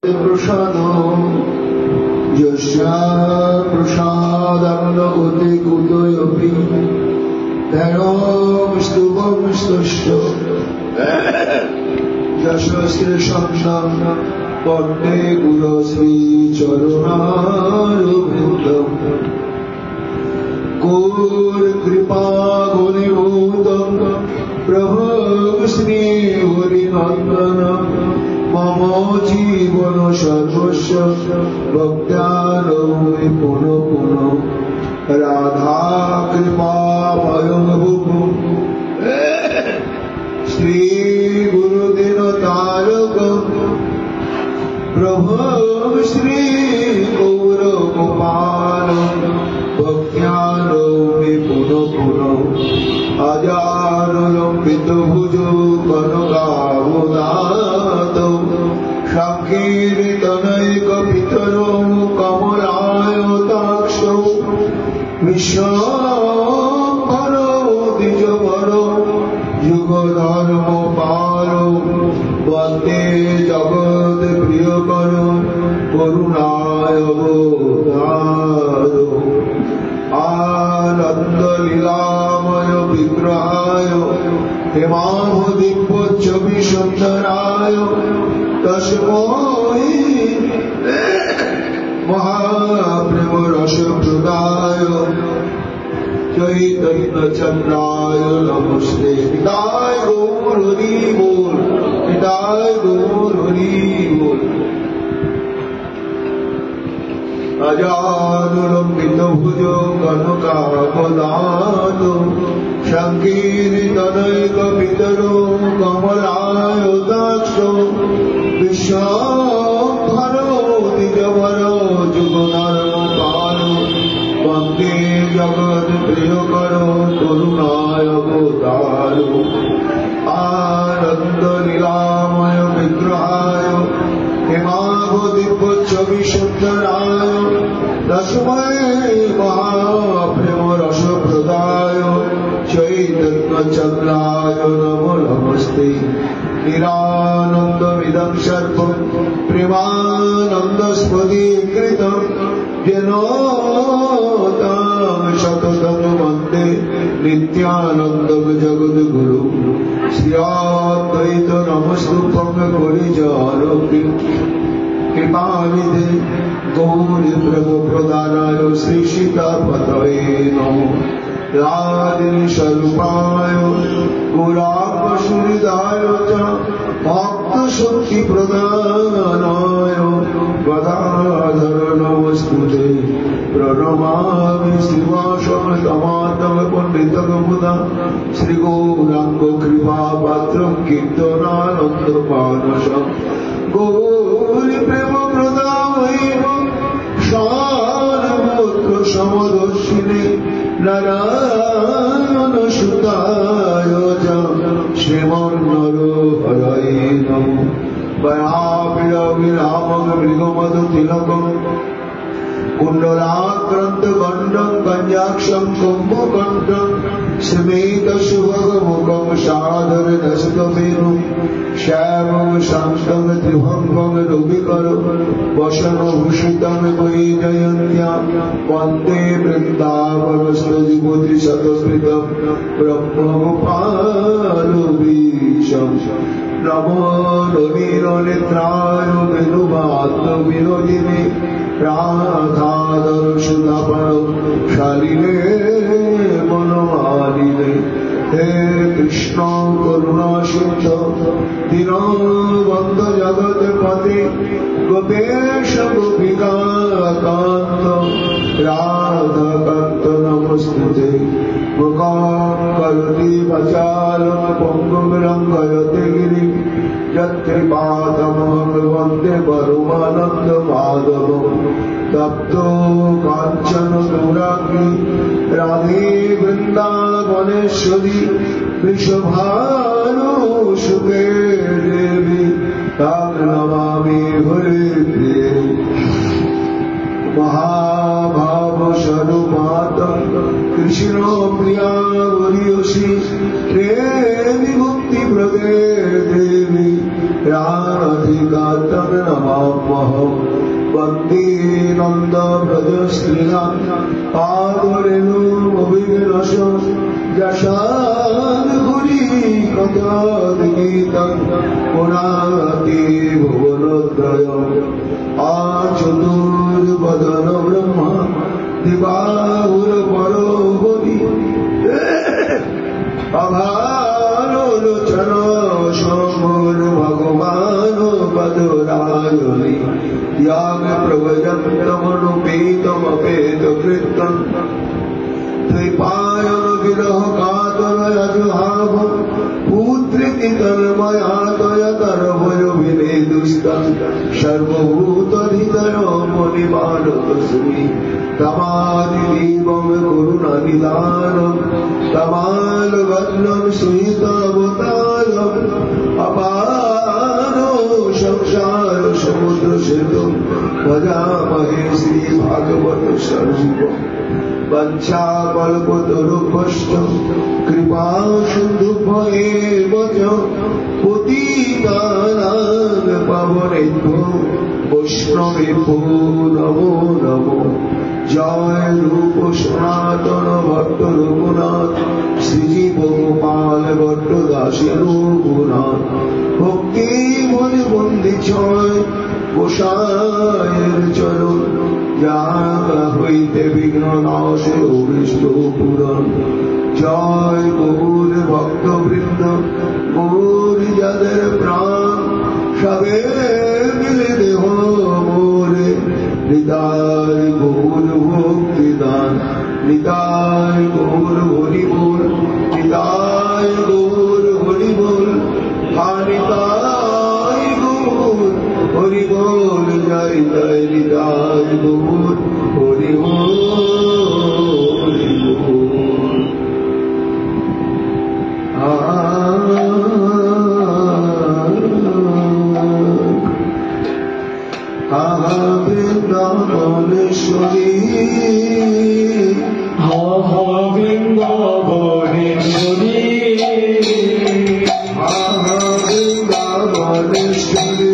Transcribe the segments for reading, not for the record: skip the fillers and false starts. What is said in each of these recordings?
प्रसाद यस्या प्रसादान्नगते कुतोऽपि धर्मं स्तुवं स्तुष्ट यशस्त्रशब्दं वन्दे गुरुश्रीचरणारविन्दम् गौरकृपाघनीभूतं प्रभु श्रीहरिनन्दनं मम जीवन सर्वस्व भक्त्यानौमि पुनः पुनः राधा कृपामयं भुवं श्री गुरुदिनतारकं प्रभु श्री गौरगोपालं भक्त्यानौमि पुनः पुनः अजानुलम्बितभुजो कनकावदातो संकीर्तनैकपितरो कमलायताक्षो विश्वम्भरो द्विजवरो युगधर्मपालो वन्दे जगत्प्रियकरो करुणावतारो आनन्दलीलामय विग्रहाय हेमादिव्यच्छविसुन्दराय तस्मै महाप्रेमरसप्रदाय चैतन्यचन्द्राय नमस्ते। निताय गौर हरि बोल, निताय गौर हरि बोल। अजानुलम्बितभुजो कनकावदातो संकीर्तनैकपितरो कमलायताक्षो विश्वम्भरो द्विजवरो जुगधर्मपालो वन्दे जगत्प्रियकरो करुणावतारो आनन्दलीलामय विग्रहाय हेमादिव्यच्छविसुन्दराय तस्मै महाप्रेमरसप्रदाय चैतन्यचन्द्राय नमो नमस्ते। निरानन्दमिदं सर्वं प्रेमानन्दस्पदीकृतं येन तं सततं वन्दे नित्यानन्दं जगद्गुरुं श्री अद्वैत नमस्तुभ्यं गौरीजानकी कृपानिधे गौरी प्रभुप्रदानाय श्री सीतापतये नमः। राधिनी स्वरूपाय गुलाबसुहृदाय च भक्तशक्तिप्रदानाय गदाधर नमस्तुते। प्रणमामि श्रीवासवतमातव पण्डितकमुदा श्रीगौराङ्ग कृपापात्रं कीर्तनानन्दमानसं गौरी प्रेमप्रदाय शानपुत्र समदर्शिने नारायणसुताय च श्रीमन्नरहरये नमः। वराविरविराममृगमधुतिलकं कुण्डलाक्रान्तगण्डं कन्याक्षं कुम्भकण्ठं स्मेतसुभगमुखं सादरदशकमेनुं श्यामं शान्तं त्रिभङ्गं रविकरं वसनभूषितं वैजयन्त्या वन्दे वृन्दावनस्रजिपतिशतस्मृतं ब्रह्मगोपालवीशं। नमो नवीननेत्राय वेणुवाद्यविनोदिने राधाधरसुधापणं शालिने मनमालिने। हे कृष्ण करुणा सिन्धो दीनबन्धु जगत्पते गोपेश गोपिकाकान्त राधाकान्त नमस्तुते। मुखं करोति वाचालं पङ्गुं लङ्घयते गिरिं यत्कृपातमहं वन्दे परमानन्दमाधवं। तप्तो काञ्चन गौराङ्गी राधे वृन्दावनेश्वरी वृषभानुसुते देवी तां नमामि हरिप्रिये। महाभावस्वरूपातं कृष्णप्रिया वरीयसी प्रेमि मुक्तिप्रदे देवी राधिकां नमामि तामहं वन्दे नन्दव्रजस्त्रीणां पादरेणुमभिलष यशाद्भुरि कथाद्गीतं पुनाति भुवनत्रयम् आचतुर्वदन ब्रह्मा दिवाहुरपरो बलि अभालोचन समर भगवान् पदरायणि याग प्रभजन्तमनुपेतमपेतकृतं द्वैपायन विरह कातरयजुहाव पुत्रिति तन्मया तयतरभय विनेदुस्तं सर्वभूतहृदय मुनिमानतस्मि तमादिदेवं करुणनिधानं तमालवत्नं सुहितावतारम् अपारो संसार समुद्र सेतुं भजामहे श्रीभागवत स्वरूपम् वञ्चाकल्पतरुभ्यश्च कृपा सिन्धुभ्येव च पतितानां पावनेभ्यो वैष्णवेभ्यो नमो नमो जय रूप सनातन भट्ट रघुनाथ श्रीजीव गोपाल भट्ट दासी रघुनाथ भक्ति मणि बंदी छय गोसाइर चरण যাহা হইতে বিঘ্ন নাশে বিষ্ণু পুরাণ জয় গৌর ভক্তবৃন্দ গৌর যাদের প্রাণ সবে মিলে দেহ মোরে নিতাই গৌর ভক্তি দান নিতাই গৌর হরি বল নিতাই গৌর হরি বল নিতাই গৌর হরি বল জয় জয় নিতাই গৌর হরি বল বৃন্দাবনেশ্বরী বৃন্দাবনেশ্বরী বৃন্দাবনেশ্বরী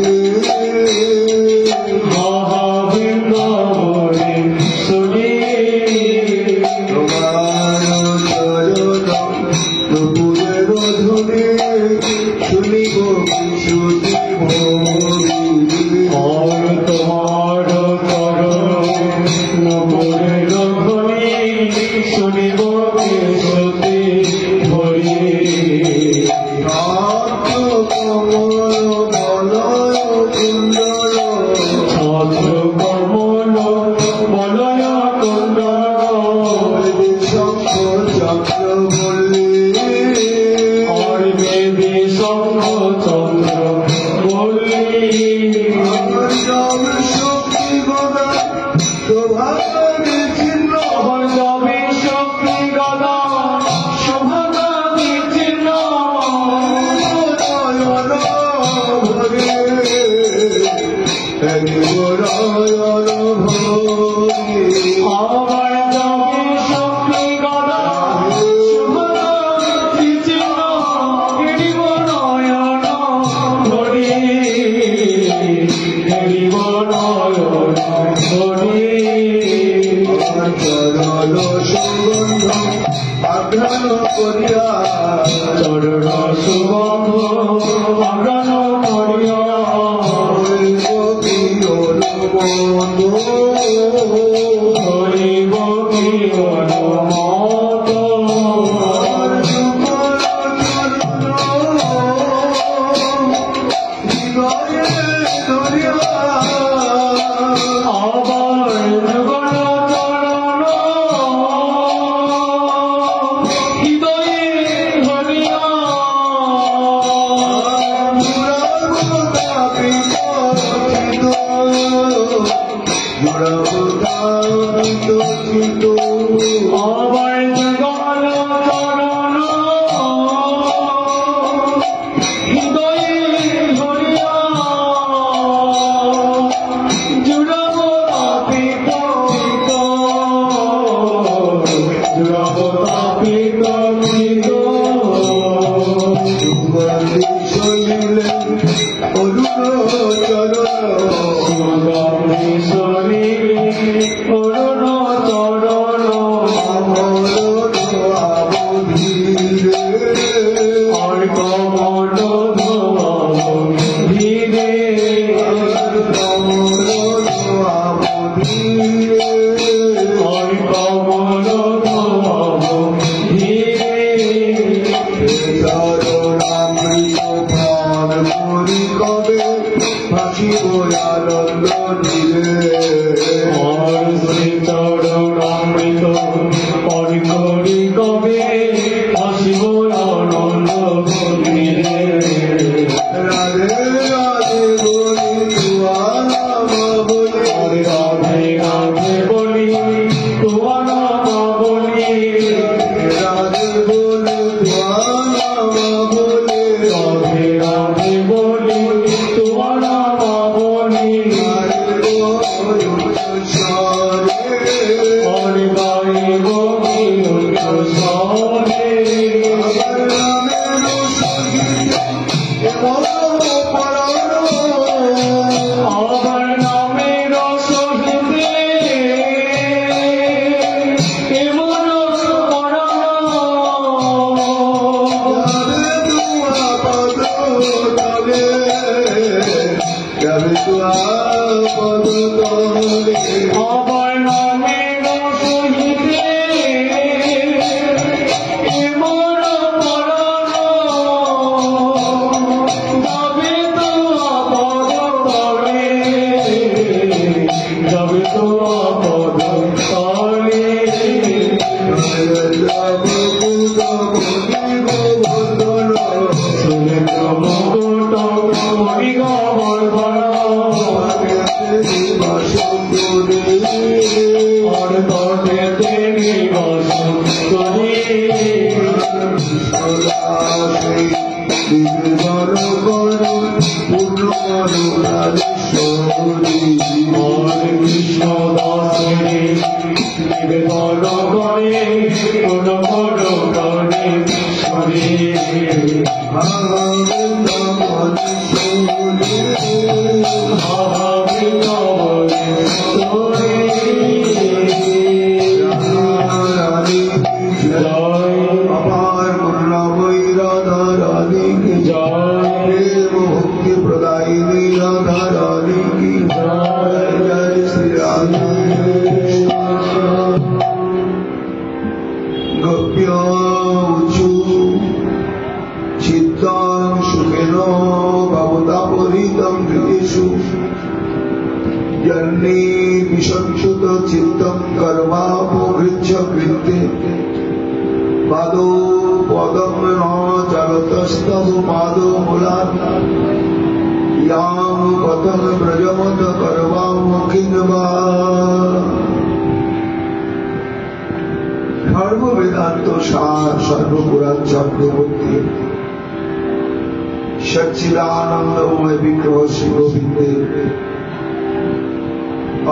সচ্চিদানন্দময় বিগ্রহ শ্রী গোবিন্দের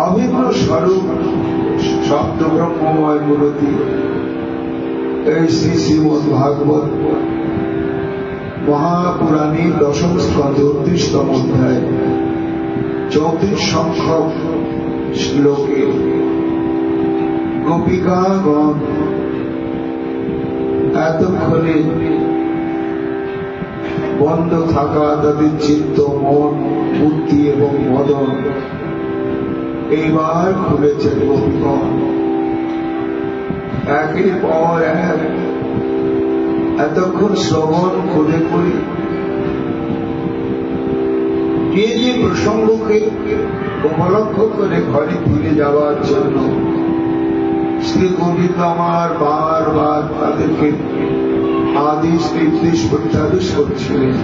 অভিন্ন স্বরূপ শব্দ ব্রহ্মময় মূর্তি এই শ্রী শ্রীমদ ভাগবত মহাপুরাণী দশম স্কন্ধ ৩৯তম অধ্যায় ৩৪ সংখ্যক শ্লোকে গোপিকাগণ এতক্ষণে বন্ধ থাকা তাদের চিত্ত, মন, বুদ্ধি এবং মদন এইবার খুলেছেন গোপীগণ। একের পর এক এতক্ষণ শ্রবণ করে করে যে যে প্রসঙ্গকে উপলক্ষ করে ঘরে ফিরে যাওয়ার জন্য শ্রী গোবিন্দ আমার বারবার তাদেরকে আদেশ নির্দেশ প্রত্যাদেশ করছিলেন,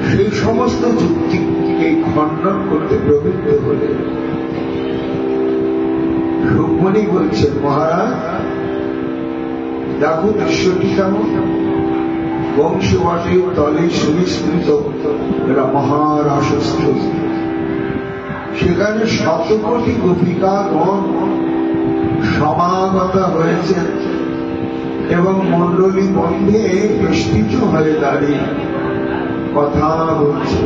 সেই সমস্ত যুক্তিকে খণ্ডন করতে প্রবৃত্ত হলে রুক্মিণী বলছেন, মহারাজ দেখো দৃশ্যটি কেমন, বংশবাটির তলে সুবিস্তৃত এরা মহারাসস্থ, সেখানে ১০০ কোটি গোপিকাগণ সমাগত হয়েছেন এবং মণ্ডলী বন্ধে বেষ্টিত হয়ে দাঁড়িয়ে কথা বলছে।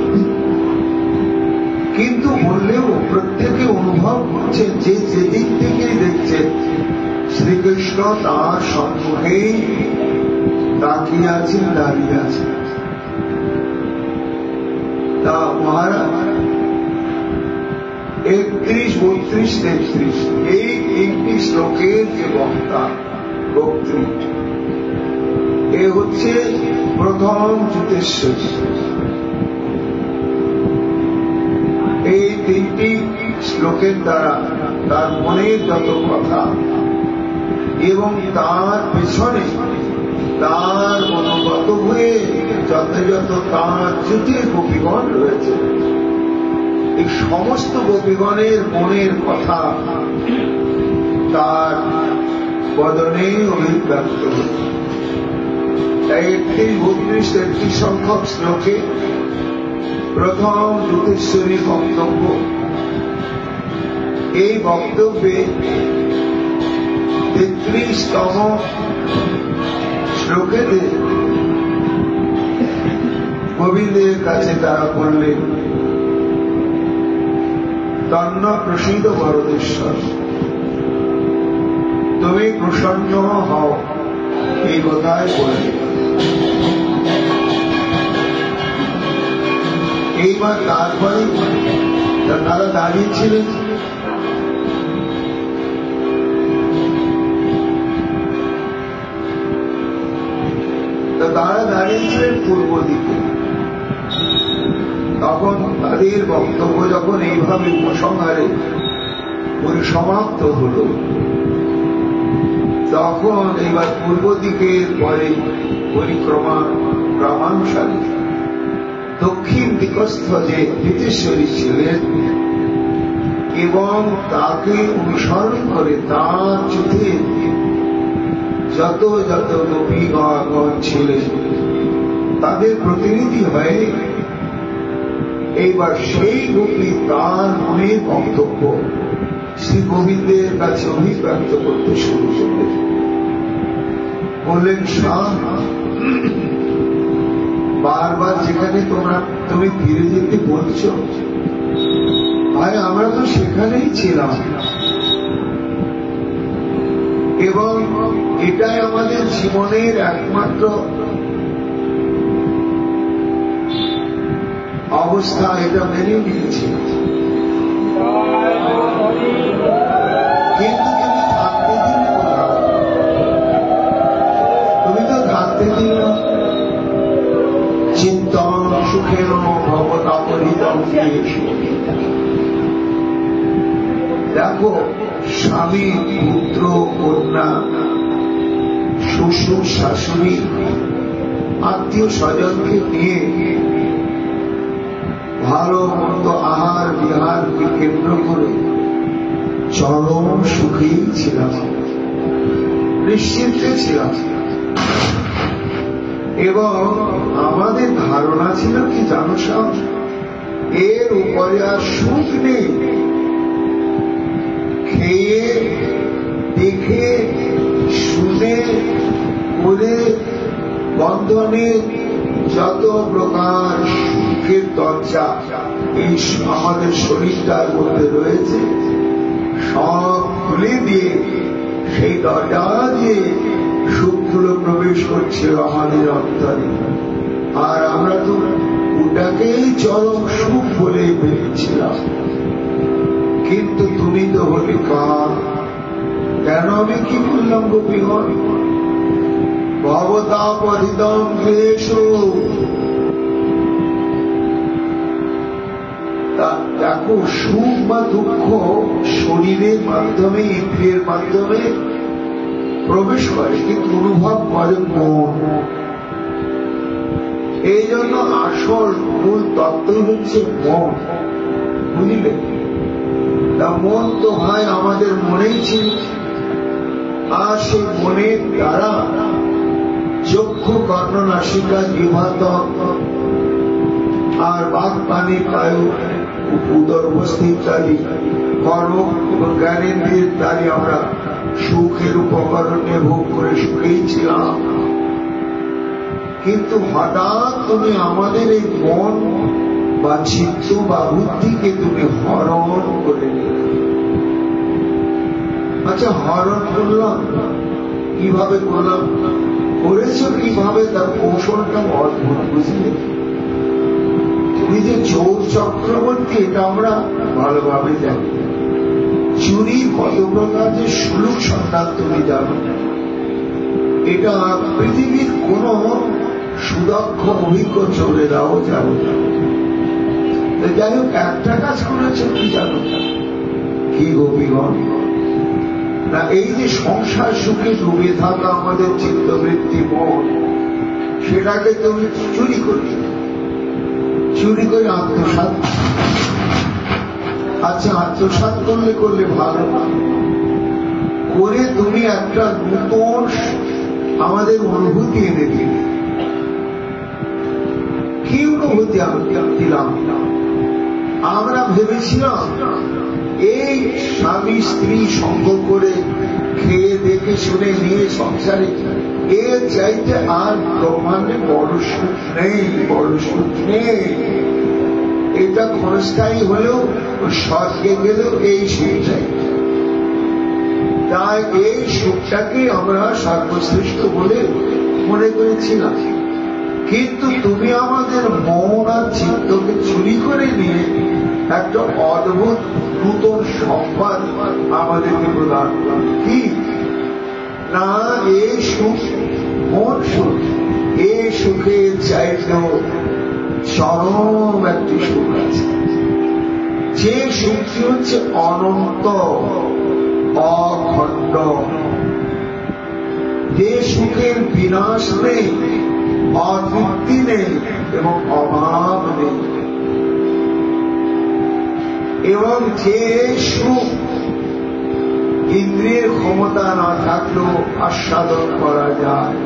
কিন্তু বললেও প্রত্যেকে অনুভব করছে যে যেদিক থেকেই দেখছে শ্রীকৃষ্ণ তার সম্মুখেই তাকিয়ে আছেন, দাঁড়িয়ে আছেন। তা মহারাজ 32, 32, 33 এই 3টি শ্লোকের যে বক্তা বক্তৃ এ হচ্ছে প্রথম যুতেশ্বরী। এই 3টি শ্লোকের দ্বারা তার মনের যত কথা এবং তার পেছনে তার মনোগত হয়ে যত যত তার যুতির গোপীগণ রয়েছে, এই সমস্ত গোপীগণের মনের কথা তার বদনে অভিব্যক্ত হচ্ছে। তাই 31, 33 সংখ্যক শ্লোকে প্রথম যুতেশ্বরী বক্তব্য। এই বক্তব্যে 33তম শ্লোকেতে গোবিন্দের কাছে তারা বললেন, তন্ন প্রসিদ্ধ বরদেশ্বর, তুমি প্রসন্ন হও, এই কথায় বললেন। এইবার তারপরে তারা দাঁড়িয়েছিলেন পূর্ব দিকে। তখন তাদের বক্তব্য যখন এইভাবে উপসংহারে পরিসমাপ্ত হল, তখন এইবার পূর্ব দিকের পরে ক্রমানুসারে দক্ষিণ দিকস্থ যে যুতেশ্বরী ছিলেন এবং তাকে অনুসরণ করে তার যুদ্ধে যত যত গোপীগণ ছিলেন তাদের প্রতিনিধি হয়ে এইবার সেই গোপী তার মনের বক্তব্য শ্রী গোবিন্দের কাছে অভিব্যক্ত করতে শুরু করলেন। বললেন, বারবার যেখানে তুমি ফিরে যেতে বলছ, ভাই আমরা তো সেখানেই ছিলাম এবং এটাই আমাদের জীবনের একমাত্র অবস্থা, এটা মেনে নিয়েছি। কিন্তু তুমি তো থাকতে দিল চিন্তন সুখের ভবতাপরিতম। দেখো, স্বামী, পুত্র, কন্যা, শ্বশুর, শাশুড়ি, আত্মীয় স্বজনকে নিয়ে ভালো মন্দ আহার বিহারকে কেন্দ্র করে চরম সুখেই ছিলাম, নিশ্চিন্তে ছিলাম এবং আমাদের ধারণা ছিল কি জানো সব, এর উপরে আর সুখ নেই। খেয়ে দেখে শুনে করে বন্ধনে যত প্রকার সুখের দরজা এই আমাদের শরীরটার মধ্যে রয়েছে সব খুলে দিয়ে সেই দরজা দিয়ে সুখগুলো প্রবেশ করছিল আমাদের অন্তরে, আর আমরা তো ওটাকেই চরম সুখ বলে ভেবেছিলাম। কিন্তু তুমি তো হলে কার, কেন আমি কি বললাম গোপীগণ, ভবতাপরিতম ক্লেশ। দেখো, সুখ বা দুঃখ শরীরের মাধ্যমে, ইন্দ্রিয়ের মাধ্যমে প্রবেশ করে, কিন্তু অনুভব করে মন। এই জন্য আসল মূল তত্ত্ব হচ্ছে মন, বুঝলে? তা মন তো ভাই আমাদের মনেই ছিল, আর সেই মনের দ্বারা চক্ষু, কর্ণ, নাসিকা, জিহ্বা, ত্বক আর বাক, পানি, বায়ু, উদর ইত্যাদি কর্ম এবং জ্ঞানেন্দ্রিয়ের দ্বারা আমরা সুখের উপকরণ নিয়ে ভোগ করে সুখেই ছিলাম। কিন্তু হঠাৎ তুমি আমাদের এই মন বা চিত্ত বা বুদ্ধিকে তুমি হরণ করে নিলে। আচ্ছা, হরণ করলাম কিভাবে করলাম, করেছ কিভাবে, তার কৌশলটা অদ্ভুত, বুঝলে? তুমি যে চোর চক্রবর্তী এটা আমরা ভালোভাবে জানি, চুরি কত প্রকার যে সুলুক সন্ধান তুমি জানো, এটা পৃথিবীর কোন সুদক্ষ অভিজ্ঞ চোরেরাও জানো না। যাই হোক, একটা কাজ করেছে কি জানো, কি গোপীগণ না, এই যে সংসার সুখে ডুবে থাকা আমাদের চিত্তবৃত্তি মন, সেটাকে তুমি চুরি করে আত্মসাৎ। আচ্ছা, আত্মসাৎ করলে ভালো করে তুমি একটা নতুন আমাদের অনুভূতি এনে দিলে। কি অনুভূতি দিলাম? আমরা ভেবেছিলাম এই স্বামী স্ত্রী সঙ্গ করে খেয়ে দেখে শুনে নিয়ে সংসারে এর চাইতে আর ব্রহ্মাণ্ডে বড় সুখ নেই। এটা ক্ষণস্থায়ী হলেও স্বর্গে গেলেও এই সুখ চাই। তাই এই সুখটাকে আমরা সর্বশ্রেষ্ঠ বলে মনে করেছিলাম। কিন্তু তুমি আমাদের মন আর চিত্তকে চুরি করে নিয়ে একটা অদ্ভুত নূতন সংবাদ আমাদেরকে প্রদান করল। কি না, এই সুখ মন সুখ, এই সুখের চাইতেও চরম একটি সুখ আছে, যে সুখটি হচ্ছে অনন্ত অখণ্ড, যে সুখের বিনাশ নেই, অতৃপ্তি নেই এবং অভাব নেই, এবং যে সুখ ইন্দ্রিয়ের ক্ষমতা না থাকলেও আস্বাদন করা যায়,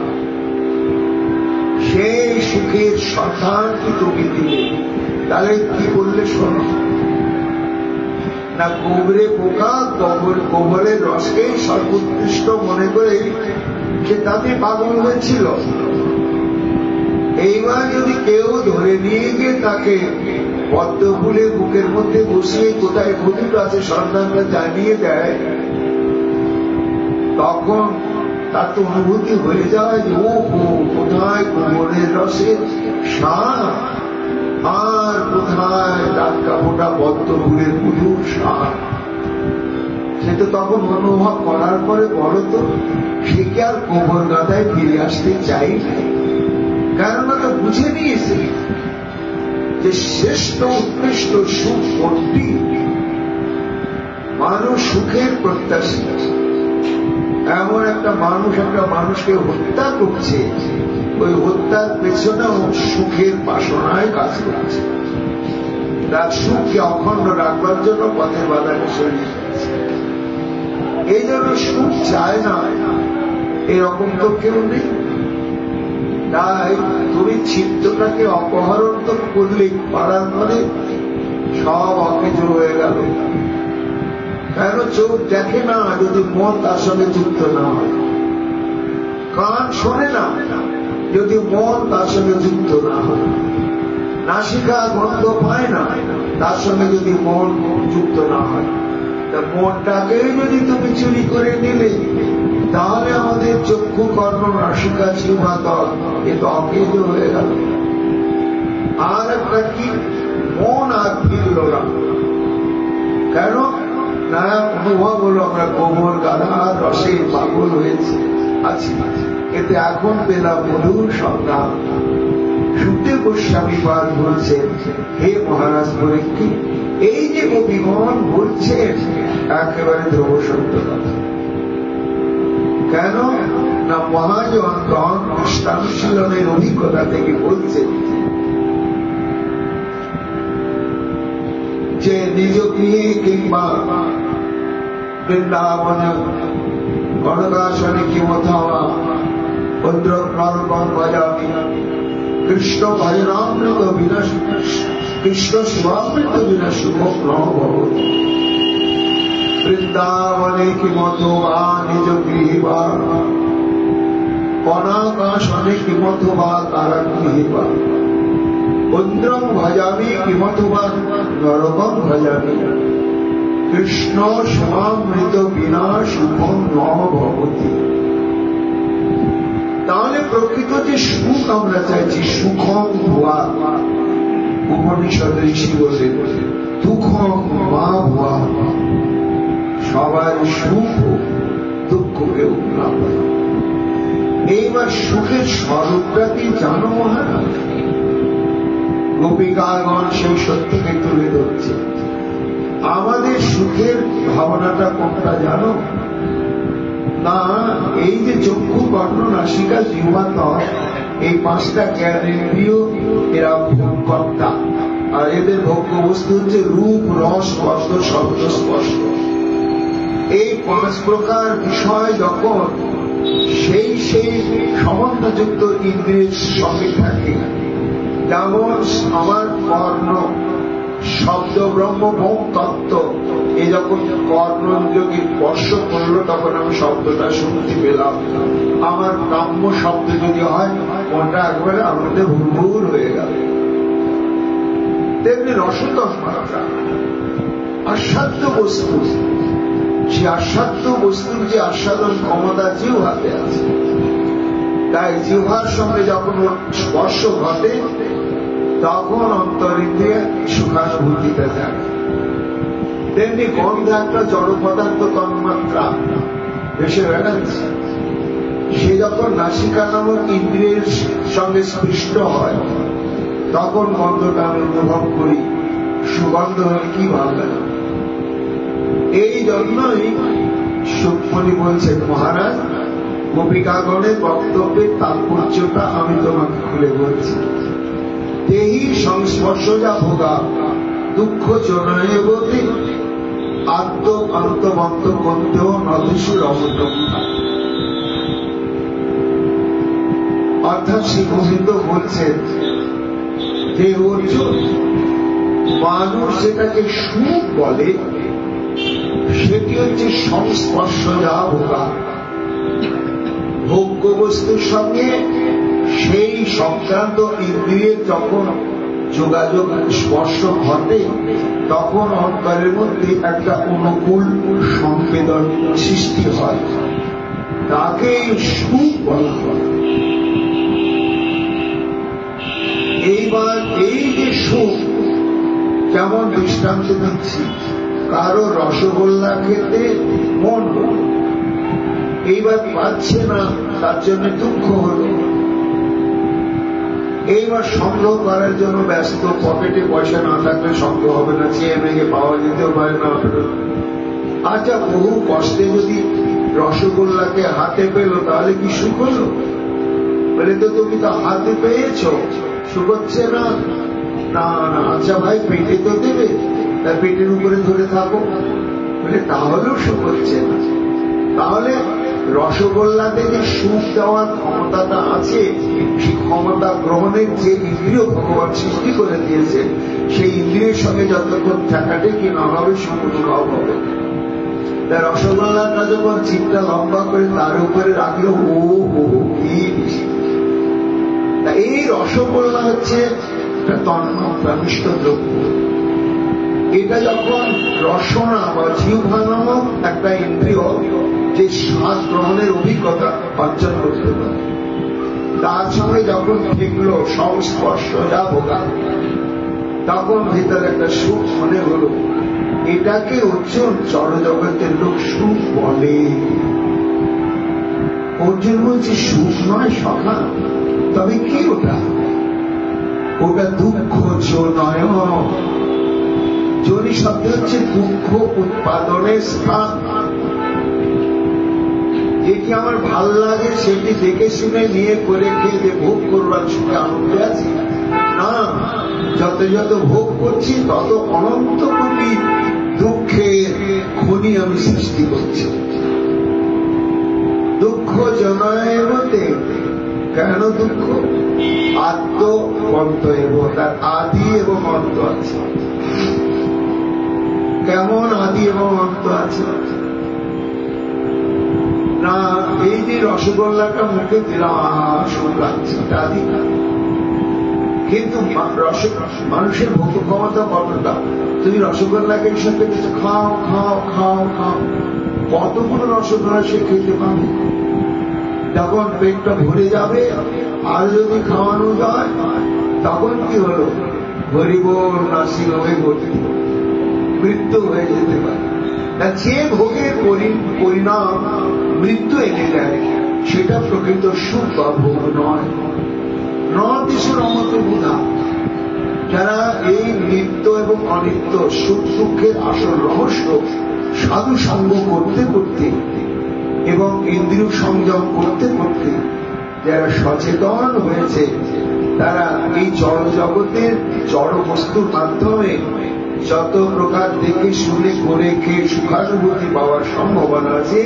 সেই সুখের সন্ধান কি তুমি দিলে? তাহলে কি বললে শোনো না, গোবরে পোকা গোবরের রসকেই সর্বোৎকৃষ্ট মনে করে সে তাতে পাগল হয়েছিল। এইবার যদি কেউ ধরে নিয়ে গিয়ে তাকে পদ্ম ফুলের বুকের মধ্যে বসিয়ে কোথায় মধুর আছে সন্ধানটা জানিয়ে দেয়, তখন তার তো অনুভূতি হয়ে যায় যে ও কোথায় গোবরের রসের স্বাদ, আর কোথায় টাটকা ফোটা পদ্ম ফুলের মধুর স্বাদ। সে তো তখন অনুভব করার পরে বলো তো, সে কি আর গোবর গাদায় ফিরে আসতে চাই না? কেননা তো বুঝে নিয়েছে যে শ্রেষ্ঠ উৎকৃষ্ট সুখ কোনটি। মানুষ সুখের প্রত্যাশী। এমন একটা মানুষকে হত্যা করছে, ওই হত্যার পেছনেও সুখের বাসনায় কাজ করছে। তার সুখকে অখণ্ড রাখবার জন্য পথের বাধাকে সরিয়ে দিচ্ছে। এই জন্য সুখ চায় না এরকম তো কেউ নেই। তাই তুমি চিত্তটাকে অপহরণ তো করলে পারার পরে সব অকেজো হয়ে গেল। কেন? চোখ দেখে না যদি মন তার সঙ্গে যুক্ত না হয়, কান শোনে না যদি মন তার সঙ্গে যুক্ত না হয়, নাসিকা গন্ধ পায় না তার সঙ্গে যদি মন যুক্ত না হয়। তা মনটাকে যদি তুমি চুরি করে নিলে, তাহলে আমাদের চক্ষু কর্ণ নাসিকা জিহ্বা ত্বক এ তো অকেজ হয়ে গেল। আর একটা কি, মন আর ফিরল না। কেন না? অনুভব হলো আমরা গোবর গাধার রসে পাগল হয়েছে আছি, এতে এখন পেলাম মধুর সংগ্রাম। সুখদেব গোস্বামী পাদ বলছেন, হে মহারাজ পরীক্ষী, এই যে গোপীগণ বলছেন একেবারে ধ্রুব সত্য কথা। কেন না? মহাজনগণ কৃষ্ণানুশীলনের অভিজ্ঞতা থেকে বলছে যে নিজ গৃহে কিংবা বৃন্দাবনে গণদাসনে কিমথা ভদ্র নরকম ভজামি কৃষ্ণ ভজনামৃত বিনা কৃষ্ণ শিবামৃত বিনা শুভম ন ভবতি। বৃন্দাবনে কিমথো বা নিজ গৃহে বা অনাকাশনে কিমথো বা কারাগৃহে বা ইন্দ্রং ভজামি কিমথবা নরকম ভজামি কৃষ্ণ শিবামৃত বিনা শুভম ন ভবতি। তাহলে প্রকৃত যে সুখ আমরা চাইছি, সুখম ভুয়া, উপনিষদ ঋষি বলে দুঃখম মা ভুয়া, সবার সুখ দুঃখ কেউ না পায়। এইবার সুখের স্বরূপটা কি জানো মহারাজ? গোপিকাগণ সেই সত্যকে তুলে ধরছে। আমাদের সুখের ভাবনাটা কোনটা জানো? না, এই যে চক্ষু কর্ণ নাসিকা জিহ্বা ত্বক, এই পাঁচটা জ্ঞানেন্দ্রিয় এরা ভোগকর্তা, আর এদের ভোগ্য বস্তু হচ্ছে রূপ, রস, গন্ধ, শব্দ, স্পর্শ। এই পাঁচ প্রকার বিষয় যখন সেই সেই সমন্বযুক্ত ইন্দ্রিয়ের সঙ্গে থাকে, যেমন আমার কর্ণ শব্দ ব্রহ্ম ভোগ তত্ত্ব, এ যখন কর্ণযোগী স্পর্শ করলো তখন আমি শব্দটা শুনতে পেলাম। আমার কাম্য শব্দ যদি হয় মনটা একবারে আমাদের ভুল হয়ে গেল। তেমনি রসতন্মাত্রা আস্বাদ্য বস্তু, সে আস্বাদ্য বস্তুর যে আস্বাদন ক্ষমতা জিহ্বাতে আছে, তাই জিহ্বার সঙ্গে যখন স্পর্শ ঘটে তখন অন্তরিন্দ্রিয়ে সুখানুভূতিতে যায়। তেমনি গন্ধ একটা জড় পদার্থ তন্মাত্রা ভেসে বেড়াচ্ছে, সে যখন নাসিকা নামক ইন্দ্রিয়ের সঙ্গে স্পৃষ্ট হয় তখন গন্ধটা আমি অনুভব করি। সুগন্ধ হলে কি ভালো লাগে। এই জন্যই সুখমণি বলছেন, মহারাজ গোপিকাগণের বক্তব্যের তাৎপর্যটা আমি তোমাকে খুলে বলছি। দেহি সংস্পর্শজা ভোগা দুঃখ জনয়ে বলতে আত্ম অন্তবন্ত কন্তেও নদীশু রমণম। অর্থাৎ শ্রী গোবিন্দ বলছেন যে অর্জুন, মানুষ যেটাকে সুখ বলে সেটি হচ্ছে সংস্পর্শজা ভোগা। ভোগ্য বস্তুর সঙ্গে সেই সংক্রান্ত ইন্দ্রিয়ের যখন যোগাযোগ স্পর্শ ঘটে তখন অন্তরের মধ্যে একটা অনুকূল সংবেদন সৃষ্টি হয়, তাকে সুখ বলা হয়। এইবার এই যে সুখ, যেমন দৃষ্টান্ত দিচ্ছি, কারো রসগোল্লা খেতে মন হল, এইবার পাচ্ছে না, তার জন্য দুঃখ হল। এইবার সংগ্রহ করার জন্য ব্যস্ত, পকেটে পয়সা না থাকলে সংগ্রহ হবে না, চেয়ে মেঘে পাওয়া যেতেও পারে না। আচ্ছা, বহু কষ্টে যদি রসগোল্লাকে হাতে পেল তাহলে কি সুখ হলো? বলে তো তুমি তো হাতে পেয়েছ, সুখ হচ্ছে না। না না, আচ্ছা ভাই পেটে তো দেবে, তার পেটের উপরে ধরে থাকো, বলে তাহলেও সুখ হচ্ছে না। তাহলে রসগোল্লাতে যে সুখ দেওয়ার ক্ষমতাটা আছে, সেই ক্ষমতা গ্রহণের যে ইন্দ্রিয় ভগবান সৃষ্টি করে দিয়েছে, সেই ইন্দ্রিয়ের সঙ্গে যতক্ষণ থাকাটে কি না হবে, সুখ অনুভব হবে। তাই রসগোল্লাটা যখন চিপটা লম্বা করে তার উপরে রাখলো, ও কি এই রসগোল্লা হচ্ছে একটা তন্মাত্রা, মিষ্ট দ্রব্য। এটা যখন রসনা বা জিহ্বা নামক একটা ইন্দ্রিয় যে স্বাদ গ্রহণের অভিজ্ঞতা অর্জন করতে পারে, তার সঙ্গে যখন দেখলো সংস্পর্শ যা ভোগা, তখন ভিতরে একটা সুখ মনে হলো। এটাকে অর্জুন জড় জগতের লোক সুখ বলে। অর্জুন বলছে সুখ নয় সখা, তবে কি ওটা? ওটা দুঃখ নয়। জনি শব্দ হচ্ছে দুঃখ উৎপাদনের স্থান। যেটি আমার ভাল লাগে সেটি দেখে শুনে নিয়ে করে খেয়ে যে ভোগ করবার সুখে আনন্দ আছে না, যত যত ভোগ করছি তত অনন্ত কোটি দুঃখের খনি আমি সৃষ্টি করছি। দুঃখ জনয়ের মধ্যে কেন দুঃখ? আত্ম অন্ত এবং তার আদি এবং অন্ত আছে। কেমন আদি এবং অন্ত আছে? না, এই যে রসগোল্লাটা মুখে দিলাম, সুখ লাগছে, আদি না। কিন্তু মানুষের ভোগ ক্ষমতা কতটা? তুমি রসগোল্লাকে সাথে খাও খাও খাও খাও, কতগুলো রসগোল্লা সে খেতে পাবে? যখন পেটটা ভরে যাবে আর যদি খাওয়ানো যায় তখন কি হলো? হরিবোল নাসিক হয়ে গতি, মৃত্যু হয়ে যেতে পারে। যে ভোগের পরিণাম মৃত্যু এনে দেয় সেটা প্রকৃত সুখ বা ভোগ নয়। নদিশু রমত বুধা, যারা এই নিত্য এবং অনিত্য সুখ দুঃখের আসল রহস্য সাধু সঙ্গ করতে করতে এবং ইন্দ্রিয় সংযম করতে করতে যারা সচেতন হয়েছে, তারা এই জড় জগতের জড় বস্তুর মাধ্যমে যত প্রকার দেখে শুনে করে খেয়ে সুখানুভূতি পাওয়ার সম্ভাবনা আছে,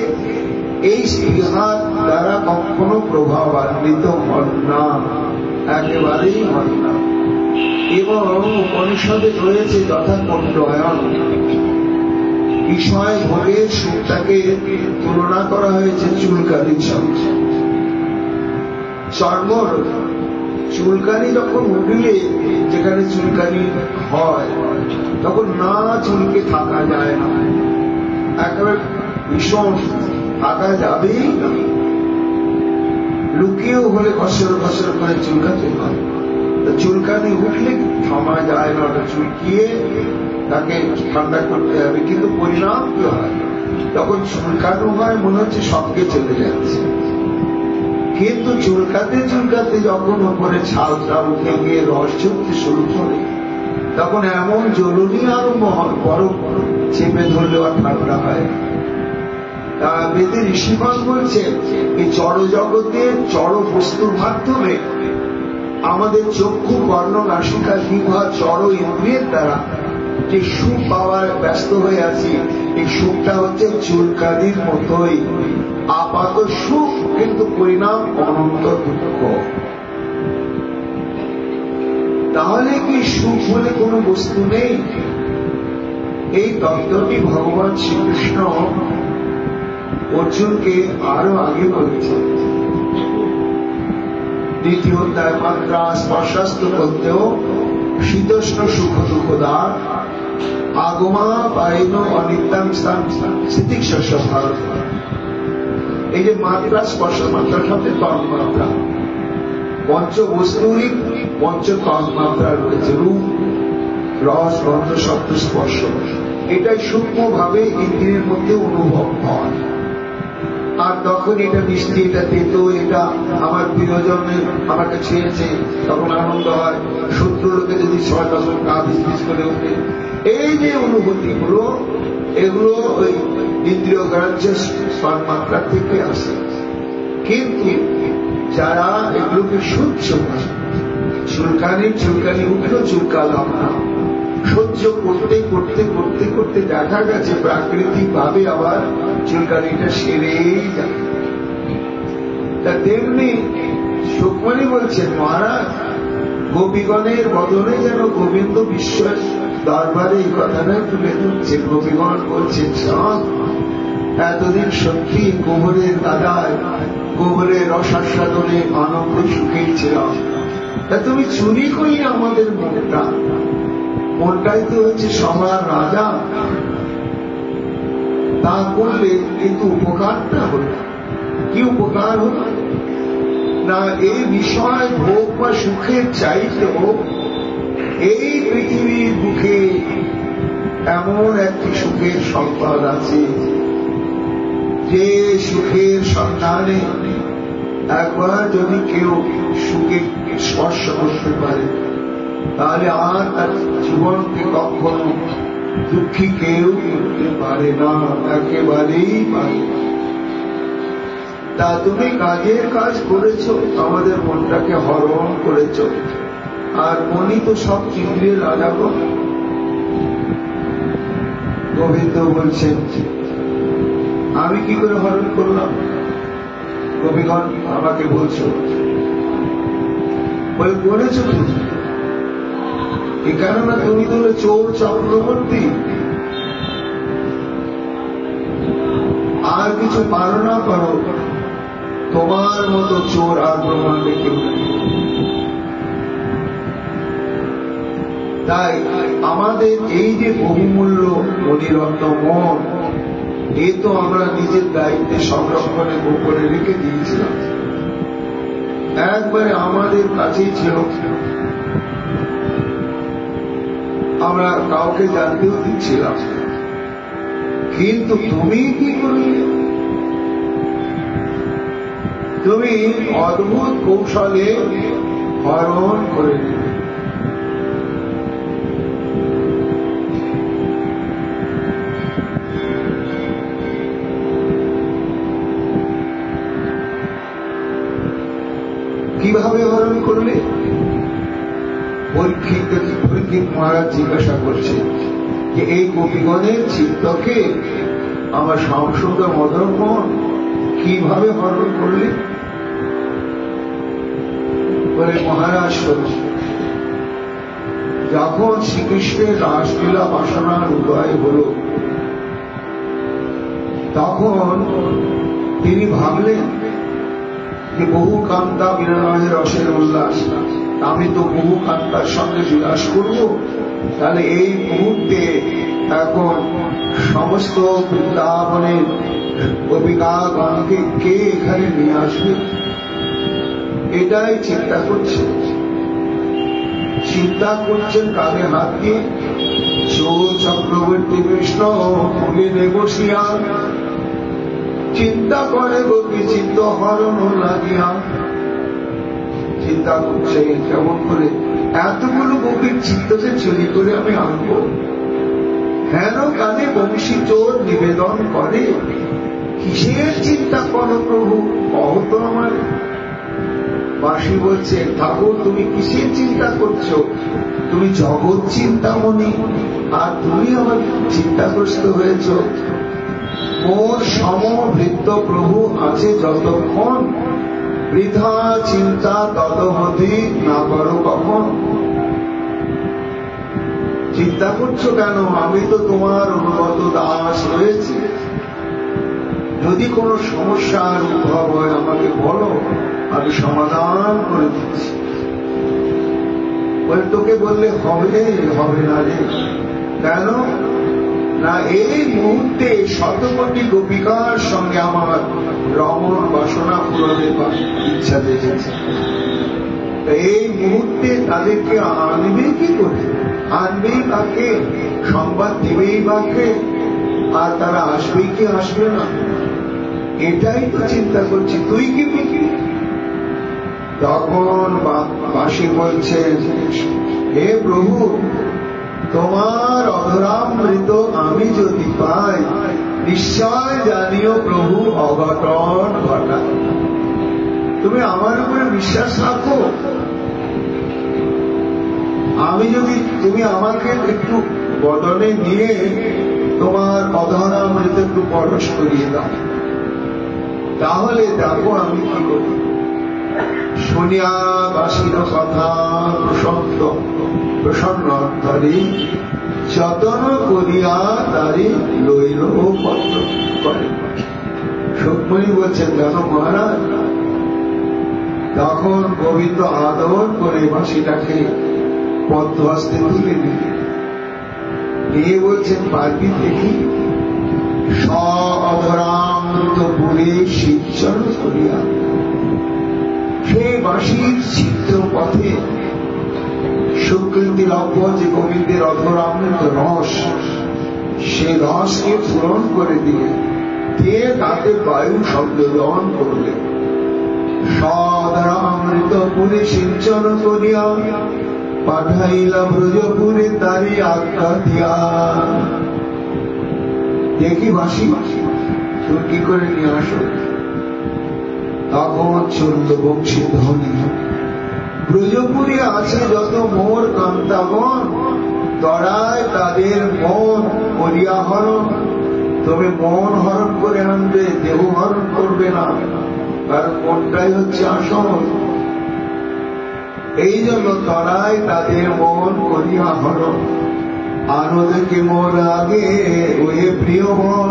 এই স্পৃহার দ্বারা কখনো প্রভাবান্বিত হন না, একেবারেই হন না। এবং উপনিষদে রয়েছে যথা কণ্ডয়ন, বিষয় ভোগের সুখটাকে তুলনা করা হয়েছে চুলকানির সঙ্গে। চর্মর চুলকানি যখন উঠলে, যেখানে চুলকানি হয় তখন না চুলকে থাকা যায় না, একেবারে ভীষণ থাকা যাবেই না। লুকিয়েও হলে খসর খসর করে চুলকাতে হয়। চুলকানি উঠলে থামা যায় না, চুলকিয়ে তাকে ঠান্ডা করতে হবে। কিন্তু পরিণাম কি হয়, তখন চুলকানো হয় মনে হচ্ছে সবকে চলে যাচ্ছে। কিন্তু চুলকাতে চুলকাতে যখন ওপরে ছালটা উঠে গিয়ে রস ঝরতে শুরু করে, তখন এমন জ্বলনি আরম্ভ হয়, বরফ চেপে ধরলে আর ঠান্ডা হয়। বেদে ঋষিগণ বলছেন, এই জড় জগতের জড় বস্তুর মাধ্যমে আমাদের চক্ষু কর্ণ নাসিকা জিহ্বা জড় ইন্দ্রিয়ের দ্বারা যে সুখ পাওয়ার ব্যস্ত হয়ে আছি, এই সুখটা হচ্ছে চুলকানির মতোই আপাত সুখ, কিন্তু পরিণাম অনন্ত দুঃখ। তাহলে কি সুখ বলে কোনো বস্তু নেই? এই তত্ত্বটি ভগবান শ্রীকৃষ্ণ অর্জুনকে আরো আগে বলেছেন। দ্বিতীয় অধ্যায় মাত্রা স্পর্শাস্ত করতেও শীতোষ্ণ সুখ দুঃখদা আগমা পাইন অনিত্যাং স্থিতিশস্য ভারত। এই যে মাত্রা, স্পর্শ মাত্রার সাথে তন্মাত্রা, পঞ্চবস্তুরই পঞ্চ তন্মাত্রা রয়েছে, রূপ রস গন্ধ শব্দ স্পর্শ। এটাই সূক্ষ্ম ভাবে ইন্দ্রিয়ের মধ্যে অনুভব হয়। আর তখন এটা মিষ্টি, এটা তেতো, এটা আমার প্রিয়জনের আমাকে ছেড়েছে, তখন আনন্দ হয়। শত্রু লোকে যদি ছয় তখন গা ভিজ করে ওঠে। এই যে অনুভূতি গুলো, এগুলো ওই ইন্দ্রিয় গ্রাহ্য তন্মাত্রা থেকে আসে। কিন্তু যারা এগুলোকে সহ্য করে, চুলকানি উঠলো চুলকালাম না, সহ্য করতে করতে করতে করতে দেখা গেছে প্রাকৃতিক ভাবে আবার চুলকানিটা সেরেই যায়। তা তেমনি সুকমণি বলছেন, মহারাজ গোপীগণের বদলে যেন গোবিন্দ বিশ্বের দরবারে এই কথাটাই তুলে ধরছে। গোপীগণ বলছেন, এতদিন সত্যি গোবরের দাদায় গোবরের রসাস্বাদনে আনন্দ সুখেই ছিলাম, তা তুমি চুরি করি আমাদের মনটাই তো হচ্ছে সবার রাজা। তা করলে কিন্তু উপকারটা হল কি? উপকার হল না, এই বিষয় ভোগ বা সুখের চাইতেও এই পৃথিবীর বুকে এমন একটি সুখের সম্পদ আছে, যে সুখের সন্ধানে একবার যদি কেউ সুখে স্পর্শ করতে পারে, তাহলে আর তার জীবনকে কখনো দুঃখী কেউ করতে পারে না, একেবারেই পারে। তা তুমি কাজের কাজ করেছ, আমাদের মনটাকে হরণ করেছ, আর মনই তো সব ইন্দ্রিয়ের রাজা। গোবিন্দ বলছেন, আমি কি করে হরণ করলাম? গোপীগণ আমাকে বলছো, বলে করেছ তুমি। কেননা তুমি তো চোর চক্রবর্তী, আর কিছু পারো না করো, তোমার মতো চোর আর ব্রহ্মাণ্ডে কেউ নেই। তাই আমাদের এই যে বহুমূল্য মণিরত্ন মন, এ তো আমরা নিজের দায়িত্বে সংরক্ষণে গোপনে রেখে দিয়েছিলাম, একবারে আমাদের কাছেই ছিল, আমরা কাউকে জানতেও দিচ্ছিলাম। কিন্তু তুমি কি করলে? তুমি অদ্ভুত কৌশলে হরণ করে দিলে। কিভাবে হরণ করলে? পরীক্ষিত মহারাজ জিজ্ঞাসা করছে যে এই গোপীগণের চিত্তকে আমার সংসদ মদনমোহন কিভাবে হরণ করলে? বলে মহারাজ, যখন শ্রীকৃষ্ণের রাসলীলা বাসনার উদয় হল, তখন তিনি ভাবলেন যে বহু কান্তা বিনয় রসের উল্লাস, আমি তো বহু কান্তার সঙ্গে বিলাস করব, তাহলে এই মুহূর্তে এখন সমস্ত বৃন্দাবনের গোপিকাগণকে কে এখানে নিয়ে আসবে? এটাই চিন্তা করছেন। চিন্তা করছেন কাঁধে হাত দিয়ে চক্রবর্তী কৃষ্ণ মলিনে বসিয়া চিন্তা করে গোপী চিত্ত হরণ লাগিয়া। চিন্তা করছে কেমন করে এতগুলো গোপীর চিত্তকে চুরি করে আমি আনবো। হেন কানে বংশী চোর নিবেদন করে, কিসের চিন্তা করো প্রভু, কত আমার। বাসী বলছে, ঠাকুর তুমি কিসের চিন্তা করছো? তুমি জগৎ চিন্তামণি, আর তুমি আমার চিন্তাগ্রস্ত হয়েছ। মোর সমবৃত্ত প্রভু আছে যতক্ষণ, বৃথা চিন্তা তদবধি না করো কখন। চিন্তা করছো কেন? আমি তো তোমার অনুগত দাস রয়েছি, যদি কোনো সমস্যার উদ্ভব হয় আমাকে বলো, আমি সমাধান করে দিচ্ছি। বলে তোকে বললে হবে না রে। কেন না, এই মুহূর্তে শতকোটি গোপিকার সঙ্গে আমার রমণ বাসনা পূরণের ইচ্ছা দেখেছে। এই মুহূর্তে তাদেরকে আনবে কি করে? আনবেই কাকে? সংবাদ দেবেই বাকে? আর তারা আসবেই কি আসবে না? এটাই তো চিন্তা করছি। তুই কি বুঝবি? তখন বাসী বলছে, হে প্রভু, তোমার অধরামৃত আমি যদি পাই, নিশ্চয় জানিও প্রভু অঘটন ঘটা। তুমি আমার উপরে বিশ্বাস রাখো। আমি যদি, তুমি আমাকে একটু বদলে নিয়ে তোমার অধরামৃত একটু পরশ করিয়ে দাও, তাহলে দেখো আমি কি করি। শুনিয়া বাসীর কথা প্রসন্ন অন্তরে যতন করিয়া তারি লইল পত্র করে। সুকমণি বলছেন, জানো মহারাজ, তখন গোবিন্দ আদর করে বাসীটাকে পদ্ম হস্তে তুলে নিয়ে বলছেন, পারবি দেখি অধরামৃত পুরে সিঞ্চন করিয়া। সেই বাঁশির চিত্র পথে সুকৃতি লভ্য যে গোবিন্দের অধরামৃত রস, সে রসকে পূরণ করে দিয়ে তাতে বায়ু শব্দদান করলেন। সধরামৃত পুরে সিঞ্চন করিয়া পাঠাইলা ব্রজপুরে তারি আজ্ঞা দিয়া। দেখি বাসি তুমি কি করে নিয়ে আসো। তখন চলল বংশী ধ্বনি, ব্রজপুরে আছে যত মোর কান্তাগণ, তরায় তাদের মন করিয়া হরণ। তবে মন হরণ করে আনবে, দেহ হরণ করবে না, কারণ মনটাই হচ্ছে আসল। এই জন্য তরায় তাদের মন করিয়া হরণ। আনন্দকে মোর আগে ওহে প্রিয় মন,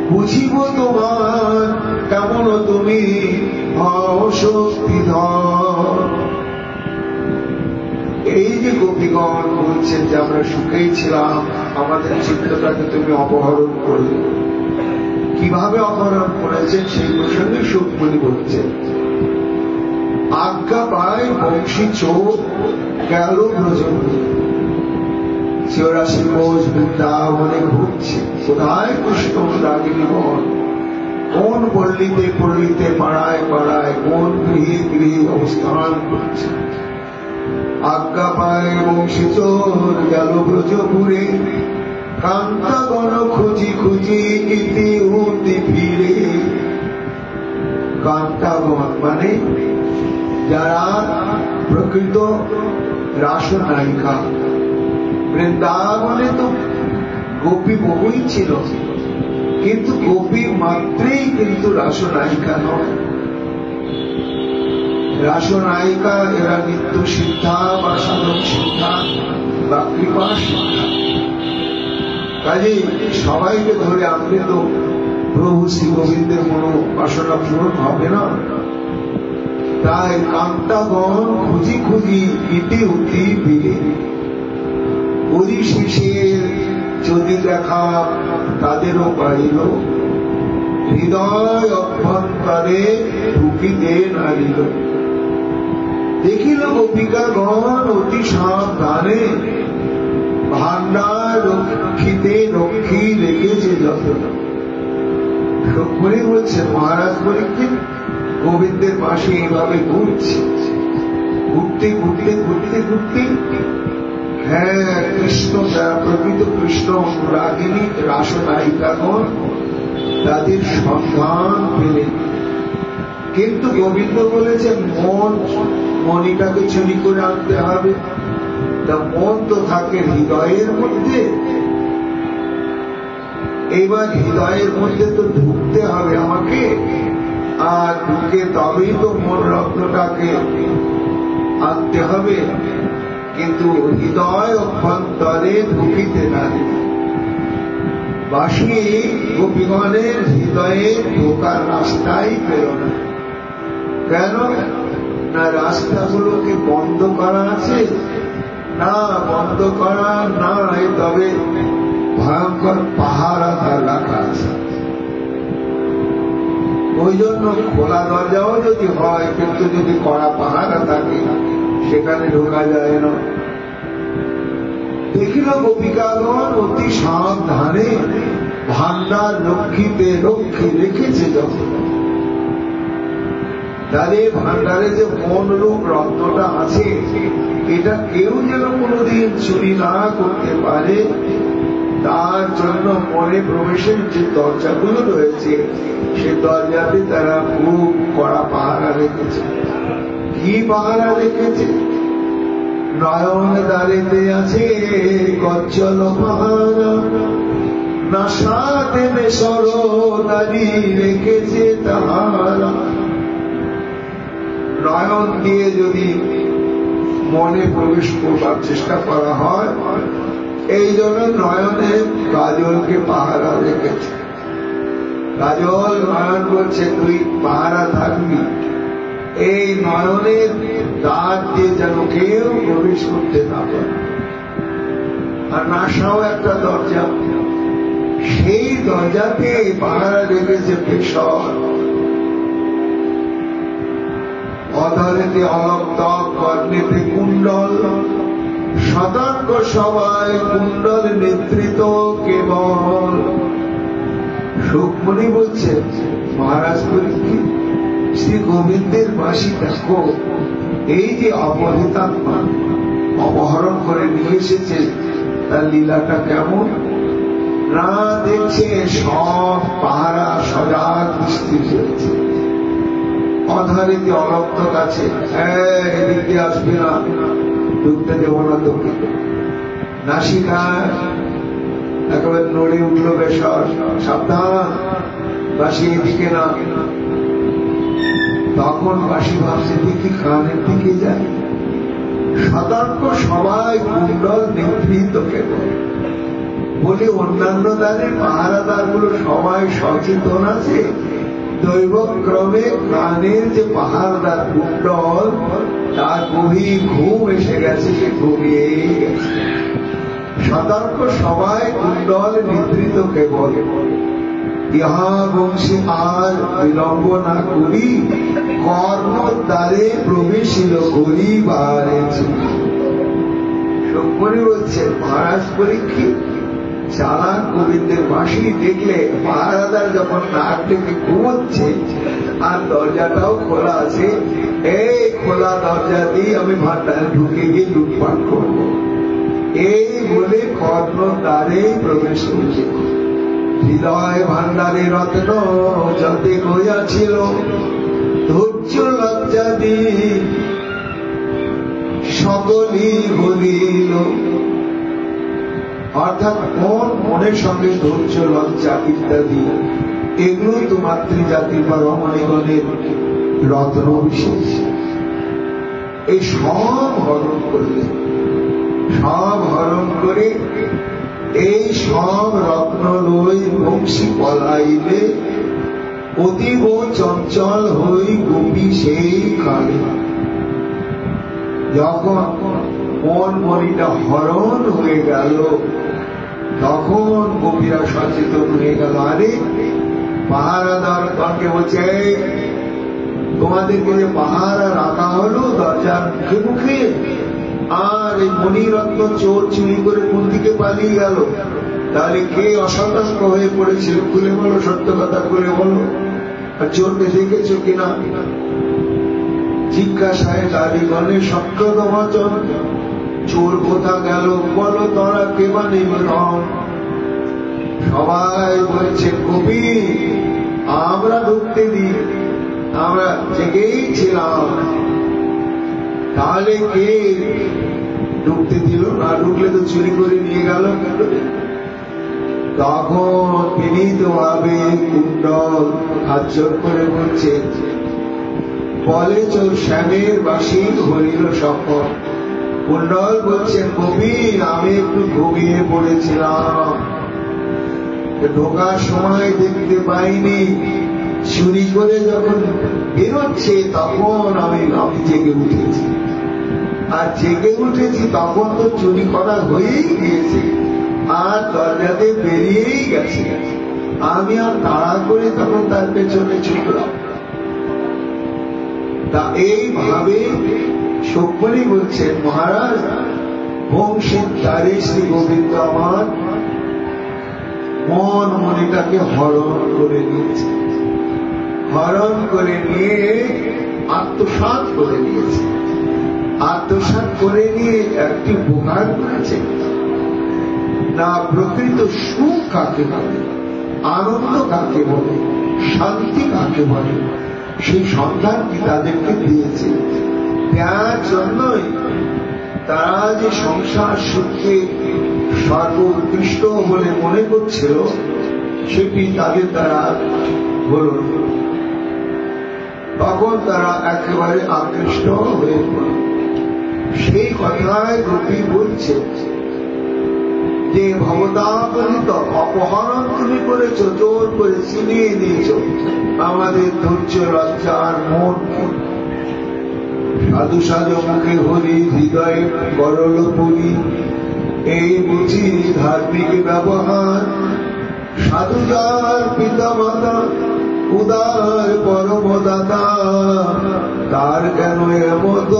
বুঝিব তোমার কেমন তুমি শক্তিধর। এই যে গোপীগণ বলছেন যে আমরা সুখেই ছিলাম, আমাদের চিত্তটাকে তুমি অপহরণ করলে। কিভাবে অপহরণ করেছেন সেই প্রসঙ্গে সুকমণি বলছেন। আজ্ঞা পায় বংশী চোখ গেল ব্রজপুরে, 84 কোষ বৃন্দাবনে ঘুরছে। কোথায় কৃষ্ণ রাগিনী বন, কোন পল্লীতে পল্লীতে পাড়ায় পাড়ায় কোন গৃহে গৃহে অবস্থান করছে। আজ্ঞা পায় বংশীচোর গেল ব্রজপুরে, কান্তাগণ খুঁজি খুঁজি ইতি উতি ফিরে। কান্তাগণ মানে যারা প্রকৃত রাসনায়িকা। বৃন্দাবনে তো গোপী বহুই ছিল, কিন্তু গোপী মাত্রেই কিন্তু রাসনায়িকা নয়। রাসনায়িকা এরা নিত্য সিদ্ধা বা সাধক সিদ্ধা বা কৃপা সিদ্ধা। কাজে সবাইকে ধরে আনলে তো প্রভু শ্রী গোবিন্দের কোনো বাসনা পূরণ হবে না। তাই কান্তাগণ খুঁজি খুঁজি ইতি উতি ফিরে। পরিশেষে যদি দেখা তাদেরও পাইল, হৃদয় অভ্যন্তরে ঢুকিতে নারিল। দেখিল গোপিকাগণ অতি সাবধানে, ভান্ডার রক্ষিতে রক্ষী রেখেছে যত। রুক্মিণী বলছে মহারাজ পরীক্ষিত গোবিন্দের পাশে এইভাবে ঘুরছে, ঘুরতে ঘুরতে ঘুরতে ঘুরতে হ্যাঁ কৃষ্ণ যারা প্রকৃত কৃষ্ণ রাগিনী রাসনায়িকাগণ তাদের সন্ধান পেলেন। কিন্তু গোবিন্দ বলেছেন মণিটাকে চুরি করে আনতে হবে। তা মন তো থাকে হৃদয়ের মধ্যে, এবার হৃদয়ের মধ্যে তো ঢুকতে হবে আমাকে, আর ঢুকে তবেই তো মন রত্নটাকে আনতে হবে। কিন্তু হৃদয় অভ্যন্তরে ঢুকিতে না বাসী গোপীগণের হৃদয়ে ঢোকার রাস্তাই পেল না। কেন না রাস্তাগুলোকে বন্ধ করা আছে? না, বন্ধ করা নাই, তবে ভয়ঙ্কর পাহারাদার রাখা আছে। ওই জন্য খোলা দরজাও যদি হয়, কিন্তু যদি কড়া পাহারা থাকে সেখানে ঢোকা যায় না। দেখিল গোপিকাগণ অতি সাবধানে, ভান্ডার রক্ষিতে রক্ষী রেখেছে যখন। তাদের ভান্ডারে যে মন রূপ রত্নটা আছে, এটা কেউ যেন কোনোদিন চুরি না করতে পারে, তার জন্য মনে প্রবেশের যে দরজাগুলো রয়েছে সে দরজাতে তারা খুব কড়া পাহারা রেখেছে। কি পাহারা রেখেছে? নয়ন দ্বারেতে আছে গজ্জল পাহারা, নাসাতে বেসর দাঁড়ি রেখেছে তাহারা। নয়ন দিয়ে যদি মনে প্রবেশ করবার চেষ্টা করা হয়, এই জন্য নয়নে কাজলকে পাহারা রেখেছে। কাজল নয়ন বলছে তুই পাহারা থাকবি, এই নয়নের দ্বার দিয়ে যেন কেউ প্রবেশ করতে না পারে। আর নাসাও একটা দরজা, সেই দরজাতে পাহারা রেখেছে পেশর। অধরেতে অলক্তক, কর্ণেতে কুণ্ডল, সতর্ক সবাই কুণ্ডল নেতৃত্ব কেবল। রুক্মিণী বলছে মহারাজ পরীক্ষিত শ্রী গোবিন্দের বাসী দেখো, এই যে অপহৃতাত্মা অপহরণ করে নিয়ে এসেছে, তার লীলাটা কেমন না দেখছে। সব পাহারা সজাগ দৃষ্টি হয়েছে। অধারিতে অলক্ত কাছে, এদিকে আসবে না, ঢুকতে দেব না তোকে। নাসিকা একেবারে নড়ে উঠলো বেশর, সাবধান, বাসি এদিকে না। তখন বাসি ভাবছে দেখি কানের দিকে যায়। সতর্ক সবাই কুণ্ডল নেতৃত্ব কেবল বলে অন্যান্য দ্বারে পাহারাদার গুলো সবাই সচেতন আছে। দৈবক্রমে কানের যে পাহারাদার কুণ্ডল, তার গভীর ঘুম এসে গেছে, সে ঘুমিয়ে গেছে। সতর্ক সবাই কুণ্ডল নেতৃত্ব কেবল। ইহা বংশী আর বিলম্ব না করি, কর্ণ দ্বারে প্রবেশিল করিবারে। রুক্মিণী বলছে মহারাজ পরীক্ষিত চালাক গোবিন্দের বাঁশি দেখলে পাহারাদার যখন নাক ডেকে ঘুমোচ্ছে আর দরজাটাও খোলা আছে, এই খোলা দরজা দিয়ে আমি ভান্ডারে ঢুকে গিয়ে লুটপাট করবো, এই বলে কর্ণ দ্বারে প্রবেশ করছে। হৃদয় ভান্ডারে রত্ন যাতে হইয়াছিল, ধৈর্য লজ্জা দিয়ে সকলই হলিল। অর্থাৎ মনের সঙ্গে ধৈর্য লজ্জা ইত্যাদি এগুলো তো মাতৃজাতির বা রমণীগণের রত্ন বিশেষ। এই সব হরণ করলে, সব হরণ করে এই সব রত্ন লই বংশী পলাইলে, অতীব চঞ্চল হই গোপী সেই কালে। যখন মন মনিটা হরণ হয়ে গেল তখন গোপীরা সচেতন হয়ে গেল। আরে পাহারাদার তাকে বলছে, তোমাদেরকে যে পাহারা রাখা হলো দরজার মুখে মুখে, আর এই মণিরত্ন চোর চুরি করে কোন দিকে পালিয়ে গেল? তাহলে কে অসতর্ক হয়ে পড়েছিল? খুলে বলো, সত্য কথা খুলে বলো। আর চোরকে দেখেছ কিনা? জিজ্ঞাসায় দাদিগণের সক্রত বচন, চোর কোথা গেল বলো, তোরা কে বানিব রং? সবাই বলছে কবি আমরা ঢুকতে দিই, আমরা জেগেই ছিলাম। তাহলে কে ঢুকতে দিল? না ঢুকলে তো চুরি করে নিয়ে গেল। তখন বিনীত ভাবে কুণ্ডল হাত জোর করে বলছে, বলে চোর শ্যামের বাসী হরিল সফল। কুণ্ডল বলছেন, কবি আমি একটু ঘুমিয়ে পড়েছিলাম, ঢোকার সময় দেখতে পাইনি, চুরি করে যখন বেরোচ্ছে তখন আমি জেগে উঠেছি। আর জেগে উঠেছি তখন তো চুরি করা হয়েই গিয়েছে, আর দরজাতে বেরিয়েই গেছে। আমি আর তাড়া করে তখন তার পেছনে ছুটলাম। তা এইভাবে সব্বরী বলছেন, মহারাজ বংশের দ্বারে শ্রী গোবিন্দ আমার মন মনিটাকে হরণ করে নিয়েছে, হরণ করে নিয়ে আত্মসাৎ করে নিয়েছে। আত্মসাৎ করে নিয়ে একটি উপকার করেছে না। প্রকৃত সুখ কাকে বলে, আনন্দ কাকে বলে, শান্তি কাকে বলে, সেই সন্ধানটি তাদেরকে দিয়েছে। তার জন্যই তারা যে সংসার সুখকে সর্বোৎকৃষ্ট বলে মনে করছিল সেটি তাদের দ্বারা হল। তখন তারা একেবারে আকৃষ্ট হয়ে পড়ে। সেই কথায় গোপী বলছে যে ভবতাপরিত অপহরণ তুমি করেছ, জোর করে ছিনিয়ে নিয়েছ আমাদের ধৈর্য লজ্জার মন। সাধু সাধু মুখে হরি, হৃদয়ে গরল পুরী, এই বুঝি ধার্মিক ব্যবহার। সাধু যার পিতা মাতা উদার পরমদাতা, তার কেন এমত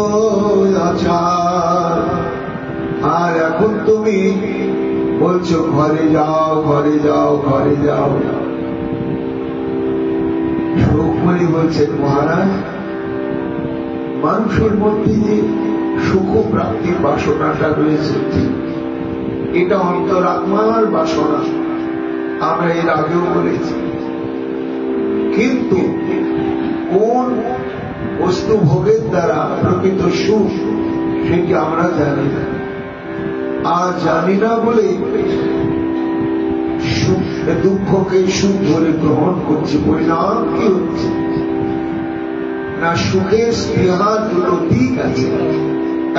আচার? আর এখন তুমি বলছো ঘরে যাও, ঘরে যাও, ঘরে যাও। রুক্মিণী বলছেন, মহারাজ মানুষের মধ্যে যে সুখ প্রাপ্তির বাসনাটা রয়েছে, এটা অন্তরাত্মার বাসনা, আমরা এর আগেও বলেছি। কিন্তু কোন বস্তু ভোগের দ্বারা প্রকৃত সুখ সেটি আমরা জানি না। আর জানি না বলে দুঃখকে সুখ ধরে গ্রহণ করছি। পরিণাম কি হচ্ছে না, সুখের স্পৃহার দুটো দিক আছে।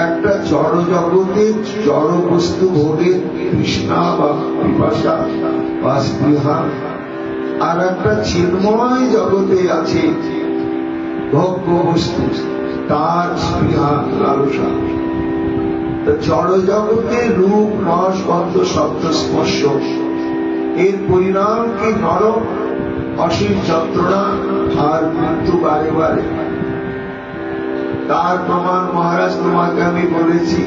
একটা জড় জগতের জড় বস্তু ভোগের তৃষ্ণা বা পিপাসা বা স্পৃহা, আর একটা চিন্ময় জগতে আছে ভোগ্য বস্তু, তার স্পৃহা লালসা। জড় জগতে রূপ রস গন্ধ শব্দ স্পর্শ, এর পরিণাম কি নরক, অসীম যন্ত্রণা আর মৃত্যু বারে বারে। তার প্রমাণ মহারাজ তোমাকে আমি বলেছি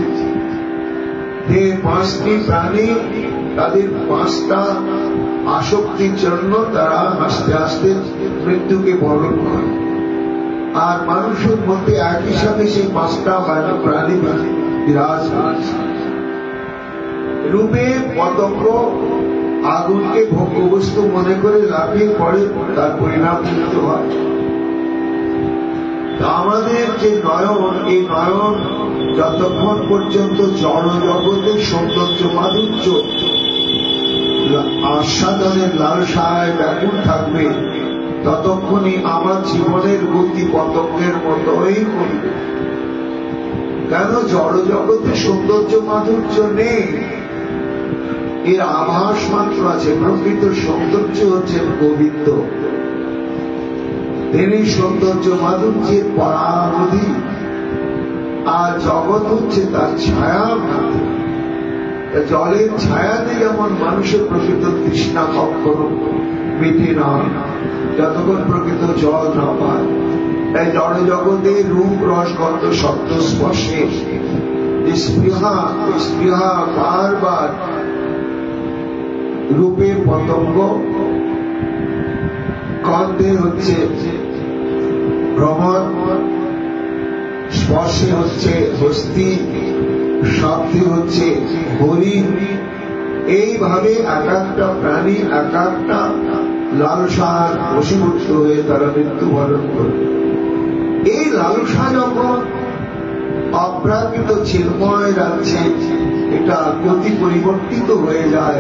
যে 5টি প্রাণী তাদের 5টা আসক্তির জন্য তারা আস্তে আস্তে মৃত্যুকে বরণ করে। আর মানুষের মধ্যে একই সাথে সেই 5টা প্রাণী বিরাজ করছে। রূপে পতঙ্গ আগুনকে ভোগ্যবস্তু মনে করে লাফিয়ে পড়ে, তার পরিণাম মৃত্যু হয়। আমাদের যে নয়ন, এই নয়ন যতক্ষণ পর্যন্ত জড় জগতের সৌন্দর্য মাধুর্য আস্বাদনের লালসায় ব্যাকুল থাকবে, ততক্ষণই আমার জীবনের গতি পতঙ্গের মতোই করবে। কেন? জড় জগতের সৌন্দর্য মাধুর্য নেই, এর আভাস মাত্র আছে। প্রকৃত সৌন্দর্য হচ্ছে গোবিন্দ, তিনি সৌন্দর্য মাধুর্যের পরাবধি, আর জগৎ হচ্ছে তার ছায়া। জলের ছায়াতে যেমন মানুষের প্রকৃত তৃষ্ণা কখনো মিটে না যতক্ষণ প্রকৃত জল না পায়, তাই জড় জগতে রূপ রস গন্ধ শব্দ স্পর্শে স্পৃহা বারবার রূপে পতঙ্গ, গন্ধে হচ্ছে ভ্রমণ, স্পর্শে হচ্ছে হস্তি, শব্দে হচ্ছে হরিণ। এইভাবে এক একটা প্রাণী এক একটা লালসার বশীভূত হয়ে তারা মৃত্যুবরণ করবে। এই লালসা যখন অপ্রাকৃত চিন্ময় রাজ্যে এটা গতি পরিবর্তিত হয়ে যায়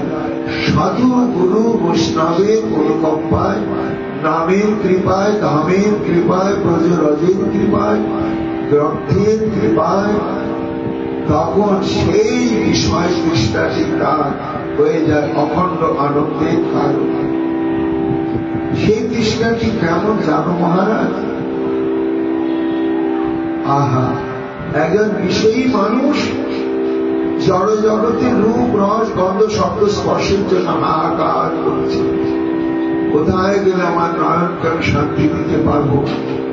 সাধু গুরু বৈষ্ণবের অনুকম্পায়, নামের কৃপায়, ধামের কৃপায়, ব্রজরজের কৃপায়, গ্রন্থের কৃপায়, তখন সেই বিষয় তৃষ্ণাটি তার হয়ে যায় অখণ্ড আনন্দের কারণ। সেই তৃষ্ণাটি কেমন জানো মহারাজ? আহা, একজন বিষয়ী মানুষ জড় জগতের রূপ রস গন্ধ শব্দ স্পর্শের জন্য হাহাকার করছে। কোথায় গেলে আমার নয়নকে আমি শান্তি দিতে পারবো,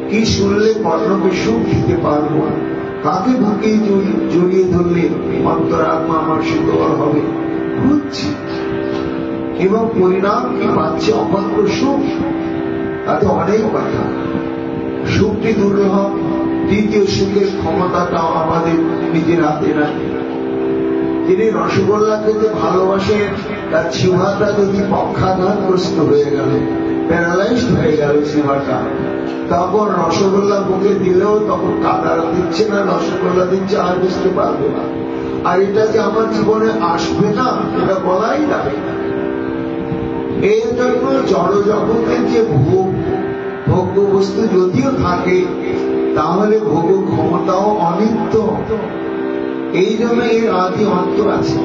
কি শুনলে কর্ণকে সুখ দিতে পারবো, কাকে বুকে জড়িয়ে ধরলে অন্তরাত্মা আমার শীতল হবে খুঁজছে, এবং পরিণাম কি পাচ্ছে? অখণ্ড সুখ। তাতে অনেক কথা। সুখটি দুর্লভ, দ্বিতীয় সুখের ক্ষমতাটাও আমাদের নিজের হাতে নাই। যিনি রসগোল্লা খেতে ভালোবাসেন, তার জিহ্বাটা যদি পক্ষাঘাতগ্রস্ত হয়ে গেল, প্যারালাইজড হয়ে গেল জিহ্বাটা, তখন রসগোল্লা মুখে দিলেও তখন কাদার দিচ্ছে না, রসগোল্লা দিচ্ছে, আর বুঝতে পারবে না। আর এটা যে আমার জীবনে আসবে না, এটা বলাই যাবে না। এই জন্য জড় জগতের যে ভোগ্য বস্তু যদিও থাকে, তাহলে ভোগ ক্ষমতাও অনিত্য। এই জন্য এর আদি অন্ত আছে।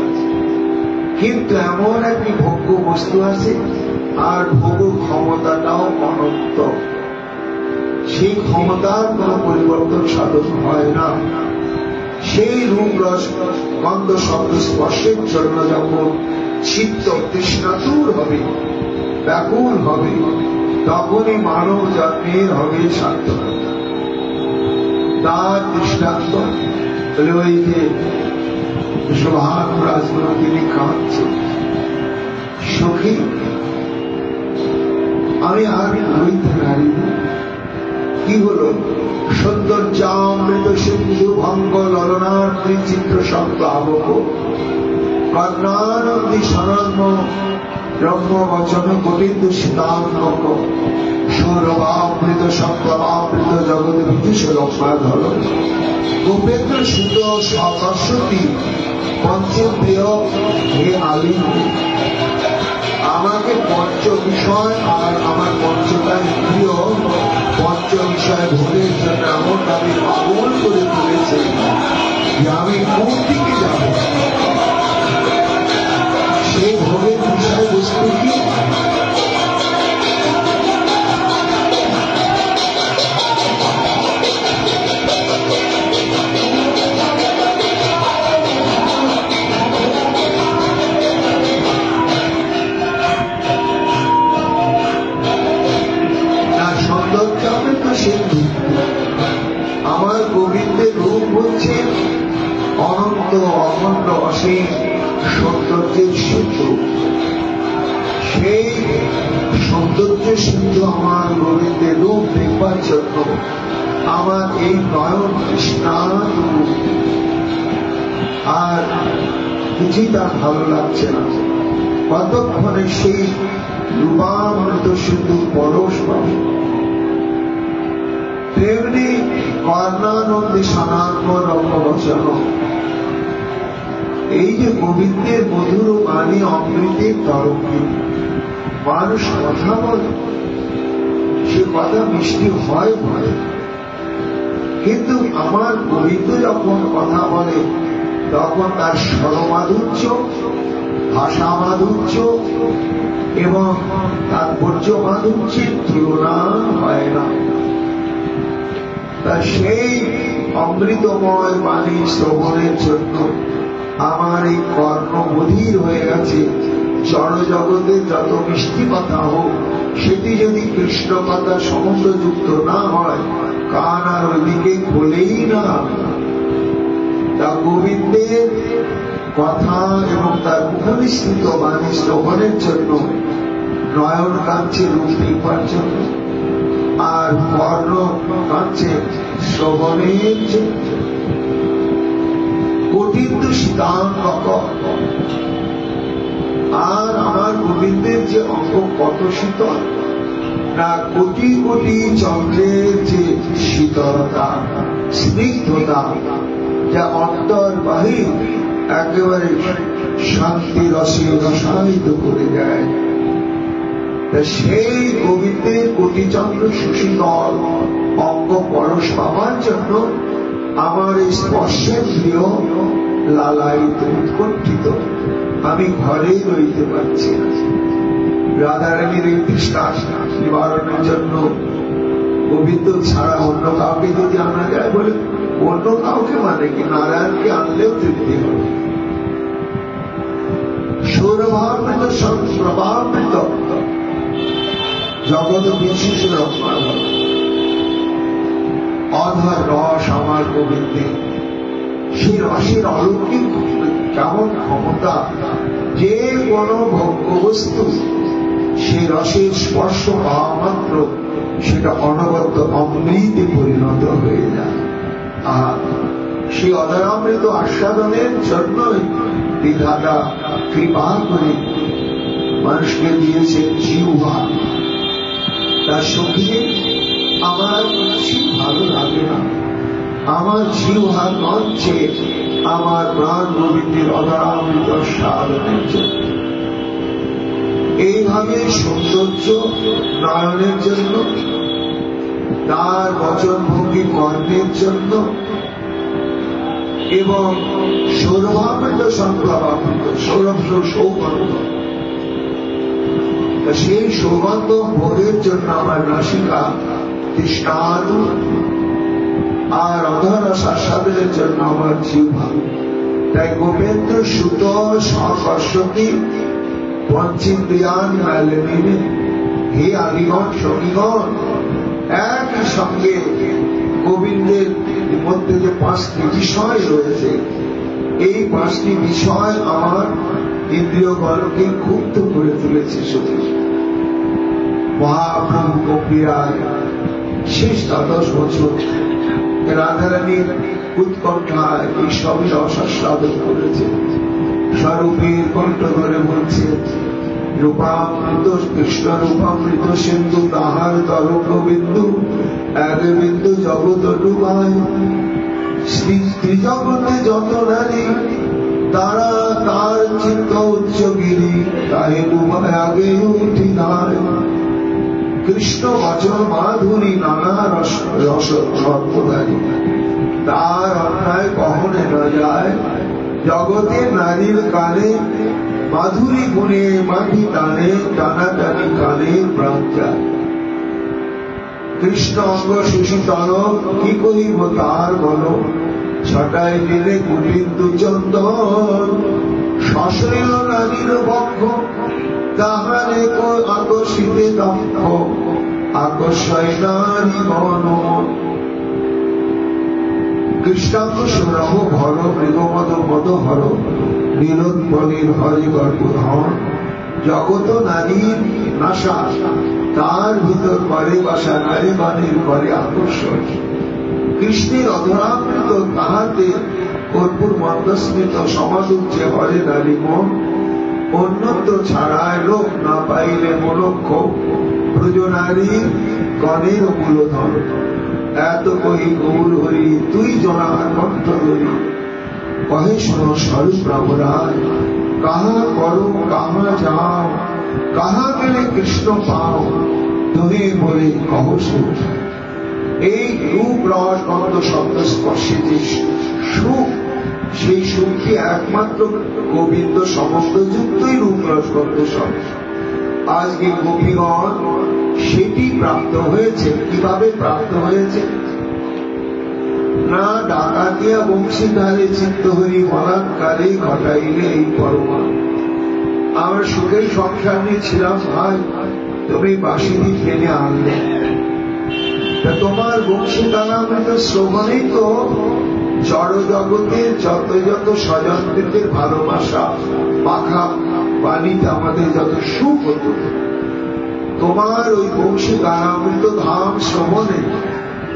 কিন্তু এমন একটি ভোগ্য বস্তু আছে আর ভোগ ক্ষমতাটাও অনন্ত। সেই ক্ষমতার কোন পরিবর্তন সাধন হয় না। সেই রূপ রস গন্ধ শব্দ স্পর্শের জন্য যখন চিত্ত তৃষ্ণাতুর হবে, ব্যাকুল হবে, তখনই মানব জন্মের হবে সার্থকতা। তার দৃষ্টান্ত ওই যে সৌভাগ্যরাজ তিনি কাঁদছেন, সখী আমি আর হইতে নারী। কি হলো? সৌন্দর্যামৃত সিন্ধু ভঙ্গ ললনার ত্রিচিত্র শব্দ আবহ কর্ণানন্দী সনন্ম ব্রহ্ম বচন গোবিন্দ সীতাঙ্ক সৌরভাবৃত শব্দাবৃত জগৎ বিদুষ রক্ষাধর গোপেন্দ্র সুত সরস্বতী পঞ্চম প্রিয় হে আলিম। আমাকে পঞ্চ বিষয় আর আমার পঞ্চটা ইন্দ্রিয় পঞ্চ বিষয় ভোগের জন্য এমন আমি পাগল করে তুলেছে যে আমি কোন দিকে যাব? সেই ভোগের বিষয় বস্তু কি? আমার গোবিন্দের রূপ হচ্ছে অনন্ত অখণ্ড অসীম সৌন্দর্যের সিন্ধু। সেই সৌন্দর্য সিন্ধু আমার গোবিন্দের রূপ দেখবার জন্য আমার এই নয়ন কৃষ্ণাটুকু আর কিছুই তার ভালো লাগছে না। কতক্ষণে সেই রূপামৃত সিন্ধু পরশ পাবে। তেমনি কর্ণানন্দে সনাতন রঙ্গবচন, এই যে গোবিন্দের মধুর বাণী অমৃতের তরঙ্গে মানুষ কথা বলে, সে কথা মিষ্টি হয় বলে, কিন্তু আমার গোবিন্দ যখন কথা বলে তখন তার স্বরমাধুর্য, ভাষা মাধুর্য এবং তাৎপর্য মাধুর্যের তুলনা হয় না। তা সেই অমৃতময় বাণী শ্রবণের জন্য আমার এই কর্ণ বধির হয়ে গেছে। জড় জগতে যত মিষ্টি কথা হোক, সেটি যদি কৃষ্ণ কথা সমুদ্রযুক্ত না হয়, কান আর ওইদিকে খোলেই না। তা গোবিন্দের কথা এবং তার মুখনিসৃত বাণী শ্রবণের জন্য নয়ন কাঁদছে রূপ দেখবার জন্য, আর কর্ণ কাঁদছে শ্রবণের জন্য। কোটিন্দু শীতাঙ্গ, আর আমার গোবিন্দের যে অঙ্গ কত শীতল না, কোটি কোটি চন্দ্রের যে শীতলতা, স্নিগ্ধতা, যা অন্তর বাহির একেবারে শান্তি রসে রসায়িত করে যায়। সেই গোবিন্দের কোটি চন্দ্র সুশীতল অঙ্গ পরশ পাওয়ার জন্য আমার এই স্পর্শের প্রিয় লালায়িত উৎকণ্ঠিত, আমি ঘরেই রইতে পারছি না। রাধারানীর এই তৃষ্ণা নিবারণের জন্য গোবিন্দ ছাড়া অন্য কাউকে যদি আনা যায়, বলে অন্য কাউকে মানে কি, নারায়ণকে আনলেও তৃপ্তি হবে। সৌরভাবৃত প্রভাবৃত জগৎ বিশেষ রক্ষা হবে। অধর রস আমার গোবিন্দে, সেই রসের অলৌকিক কেমন ক্ষমতা, যে কোনো ভোগ্য বস্তু সেই রসের স্পর্শ পাওয়া মাত্র সেটা অনবদ্য অমৃতে পরিণত হয়ে যায়। আর সেই অধরামৃত আস্বাদনের জন্যই বিধাতা কৃপা করে মানুষকে দিয়েছেন জিহ্বা। তার সঙ্গে আমার কিছু ভালো লাগে না, আমার জিহ্বা মঞ্চে আমার প্রাণ গোবিন্দের অধরামৃত সাধনের জন্য। এইভাবে সৌন্দর্য নয়নের জন্য, তার বচনভঙ্গি কর্মের জন্য এবং সৌরভাবৃত সংপ্রভাবৃত সৌরভ সৌগন্ধ, সেই সৌগন্ধ ভোগের জন্য আমার নাসিকা তৃষ্ণাতু, আর অধরস আস্বাদনের জন্য আমার জিহ্বা। তাই গোপেন্দ্র সুত সকর্ষতি পঞ্চেন্দ্রিয়ান মেলে, হে আদিগণ সঙ্গীগণ, একই সঙ্গে গোবিন্দের মধ্যে যে 5টি বিষয় রয়েছে, এই 5টি বিষয় আমার ইন্দ্রিয়গণকে ক্ষুব্ধ করে তুলেছে। শুধু মহাপ্রভু কপিরায় শেষ 12 বছর রাধারানীর উৎকণ্ঠায় এই সবই রসাস্বাদন করেছে। স্বরূপের কণ্ঠ ধরে বলছে, রূপামৃত কৃষ্ণ রূপামৃত সিন্ধু, তাহার তরঙ্গ বিন্দু এক বিন্দু জগৎ ডুবায়। ত্রিজগতে যত নারী তারা তার চিত্ত উচ্চগিরি, তাহে ডুবায় আগে উঠি নাই। কৃষ্ণ বচন মাধুরী নানা রস সর্বধারী, তার অন্যায় কখনে না যায়। জগতের নারীর কানে মাধুরী গুণে মাটি টানে, টানাটানি কানে প্রাণ যায়। কৃষ্ণ অঙ্গ সুশীতল কি করিব তার বল, ছটায় দিলে গোবিন্দু চন্দন। সশরীর নারীর বক্ষ, তাহারে আকর্ষিতে দক্ষ, আকর্ষয় নারী মন। কৃষ্ণাঙ্গ সুরহ ভর মৃগমদ মদ হর নীলোৎপলের হরে গর্ভধর জগত নারীর নাশা তার ভিতর করে বাসা নারীগণের করে আকর্ষণ কৃষ্ণের অধরামৃত তাহাতে কর্পূর মন্দস্মিত সমাদুজ্জে হরে নারী মন অন্যত্র ছাড়ায় লোক না পাইলে মনক্ষ ব্রজনারীর গণের মূলধন এত কহি গৌর হরি তুই জনার কণ্ঠ ধরি কহে শোনো স্বরূপ রামরায় কাহা করো কাহা যাও কাহা গেলে কৃষ্ণ পাও তুমি বলে কহ সুখ এই রূপ রস গন্ধ শব্দ স্পর্শে যে সুখ সেই সুখকে একমাত্র গোবিন্দ সমস্ত যুক্তই রূপ রস গন্ধ শব্দ আজকে গোপীগণ সেটি প্রাপ্ত হয়েছে কিভাবে প্রাপ্ত হয়েছে না ডাকাতিয়া বংশীধারে চিত্তহরি বলাৎকারে ঘটাইলে এই পরমা আমরা সুখের সংসার নিয়ে ছিলাম ভাই তুমি বাঁশিটি টেনে আনলে তোমার বংশীধারামৃত শ্রবণেই তো জড় জগতের যত যত স্বজনদের ভালোবাসা পাখা বাণীতে আমাদের যত সুখ হতো তোমার ওই বংশীধারামৃত ধাম শ্রবণে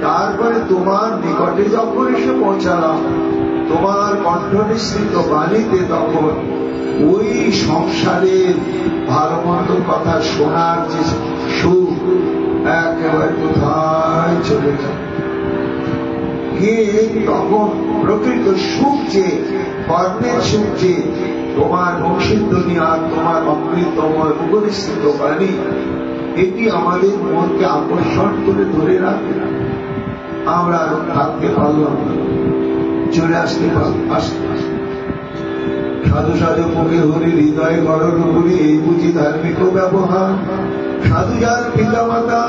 তারপরে তোমার নিকটে যখন এসে পৌঁছালাম তোমার কণ্ঠনিঃসৃত বাণীতে তখন ওই সংসারের ভালো মন্দ কথা শোনার যে সুখ একেবারে কোথায় চলে যায় কে তখন প্রকৃত সুখ যে কর্মের সুখ যে তোমার বংশীধ্বনি আর তোমার অমৃতময় মুখনিঃসৃত বাণী এটি আমাদের মনকে আকর্ষণ করে ধরে রাখে আমরা থাকতে পারলাম না চলে আসতে সাধু সাধু মুখে হরি হৃদয় গড়ন হরি এই বুঝি ধার্মিক ব্যবহার সাধু যার পিতা মাতা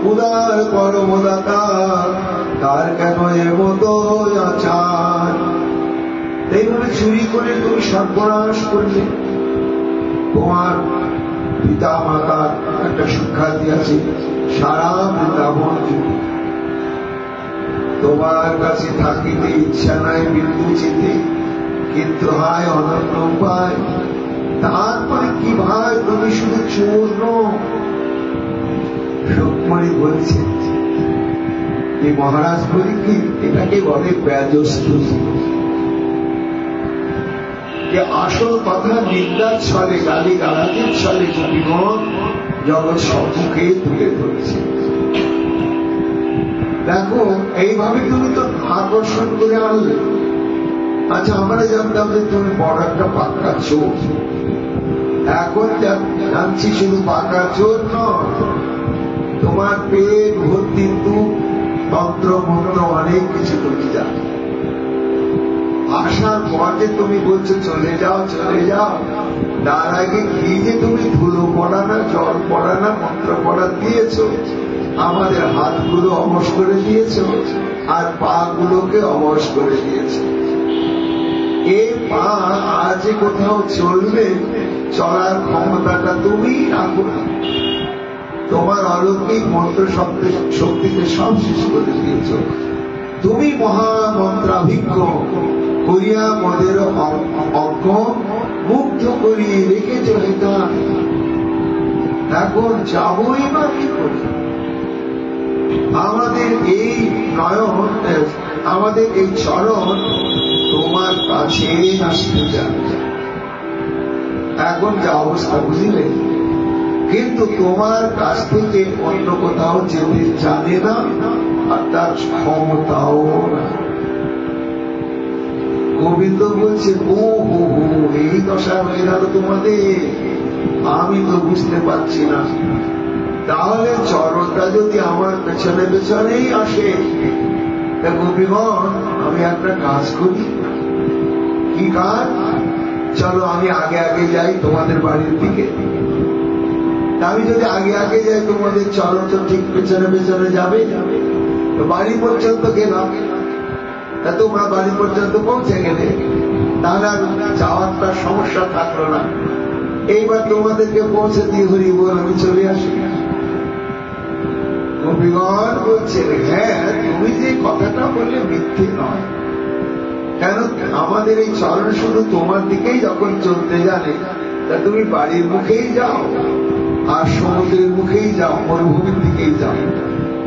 উদার পরমদাতা তার কেন এমত আচার এইভাবে চুরি করে তুমি সর্বনাশ করলে তোমার পিতা মাতার একটা শিক্ষা দিয়েছে সারা বৃন্দাবন তোমার কাছে থাকিতে ইচ্ছা নাই বিন্দু চিতে কিন্তু হয় অনন্য উপায় তারপরে কি ভাই তুমি শুধু চূর্ণ রুক্মণী বলছে এই মহারাজ বলি কি এটাকে বলে ব্যাজস্তুতি যে আসল কথা নিন্দার ছলে গালি গালাতের ছলে গোপীগণ জগৎ সম্মুখে তুলে ধরেছে দেখো এইভাবে তুমি তো আকর্ষণ করে আনলে আচ্ছা আমরা জানতাম যে তুমি বড় একটা পাক্কা চোর এখন জানছি শুধু পাক্কা চোর নয় তোমার পেট ভর্তি তন্ত্র মন্ত্র অনেক কিছু তুমি জানো আসার পরে তুমি বলছো চলে যাও তার আগে কি যে তুমি ধুলো পড়া না জল পড়া না মন্ত্র পড়া দিয়েছ আমাদের হাতগুলো অবশ করে দিয়েছ আর পা গুলোকে অবশ করে দিয়েছ এই পা আজ কোথাও চলবে চলার ক্ষমতাটা তুমি রাখো না তোমার অলৌকিক মন্ত্র শক্তিতে সব শেষ করে দিয়েছ তুমি মহামন্ত্রাভিজ্ঞ করিয়া মদের অজ্ঞ মুগ্ধ করিয়ে রেখেছ এটা এখন যাবই বা কি করি আমাদের এই নয়ন আমাদের এই চরণ তোমার কাছে আসতে যাবে এখন যা অবস্থা বুঝলে কিন্তু তোমার কাছ থেকে অন্য কোথাও যেতে জানে না আর তার ক্ষমতাও না গোবিন্দ বলছে ও হো হো এই দশা হয়ে গেল তোমাদের আমি তো বুঝতে পারছি না তাহলে চরণটা যদি আমার পেছনে পেছনেই আসে গোপীগণ আমি একটা কাজ করি কি কাজ চলো আমি আগে আগে যাই তোমাদের বাড়ির দিকে আমি যদি আগে আগে যাই তোমাদের চরণ তো ঠিক পেছনে পেছনে যাবে তো বাড়ি পর্যন্ত গেলাম তা তোমরা বাড়ি পর্যন্ত পৌঁছে গেলে তাহলে যাওয়ারটা সমস্যা থাকলো না এইবার তোমাদেরকে পৌঁছে দিয়ে হরি বল আমি চলে আসি গোপীগণ বলছেন, হ্যাঁ তুমি যে কথাটা বললে মিথ্যে নয়। কেন আমাদের এই চরণ শুধু তোমার দিকেই যখন চলতে জানে, তা তুমি বাড়ির মুখেই যাও আর সমুদ্রের মুখেই যাও, মরুভূমির দিকেই যাও,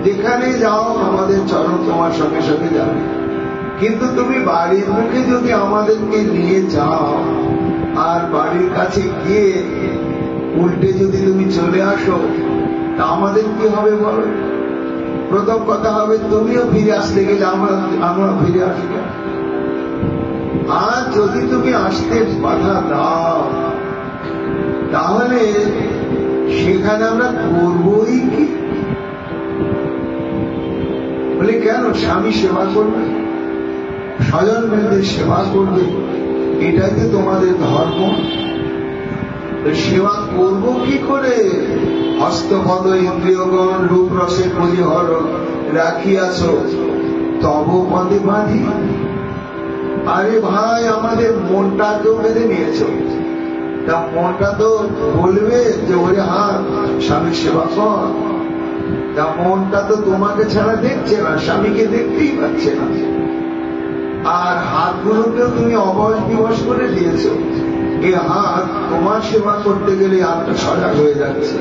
যেখানে যাও আমাদের চরণ তোমার সঙ্গে সঙ্গে যাবে। কিন্তু তুমি বাড়ির মুখে যদি আমাদেরকে নিয়ে যাও আর বাড়ির কাছে গিয়ে উল্টে যদি তুমি চলে আসো, তা আমাদের কি হবে বলো? প্রথম কথা হবে তুমিও ফিরে আসতে গেলে আমরা ফিরে আসবো। আর যদি তুমি আসতে বাধা দাও, তাহলে সেখানে আমরা করবই কি? বলে কেন? স্বামী সেবা করবে, স্বজন বৃন্দের সেবা করবে, এটাই তো তোমাদের ধর্ম। সেবা করবো কি করে? হস্তপদ ইন্দ্রিয়গণ রূপ রসে পরিহর রাখিয়াছ তব পদে বাঁধি। আরে ভাই, আমাদের মনটা তো বেঁধে নিয়েছ, তা মনটা তো বলবে যে ওরে হাত স্বামী সেবা কর। তা মনটা তো তোমাকে ছাড়া দেখছে না, স্বামীকে দেখতেই পাচ্ছে না। আর হাতগুলোকেও তুমি অবশ বিবশ করে দিয়েছ। এই হাত তোমার সেবা করতে গেলে হাতটা সজাগ হয়ে যাচ্ছে,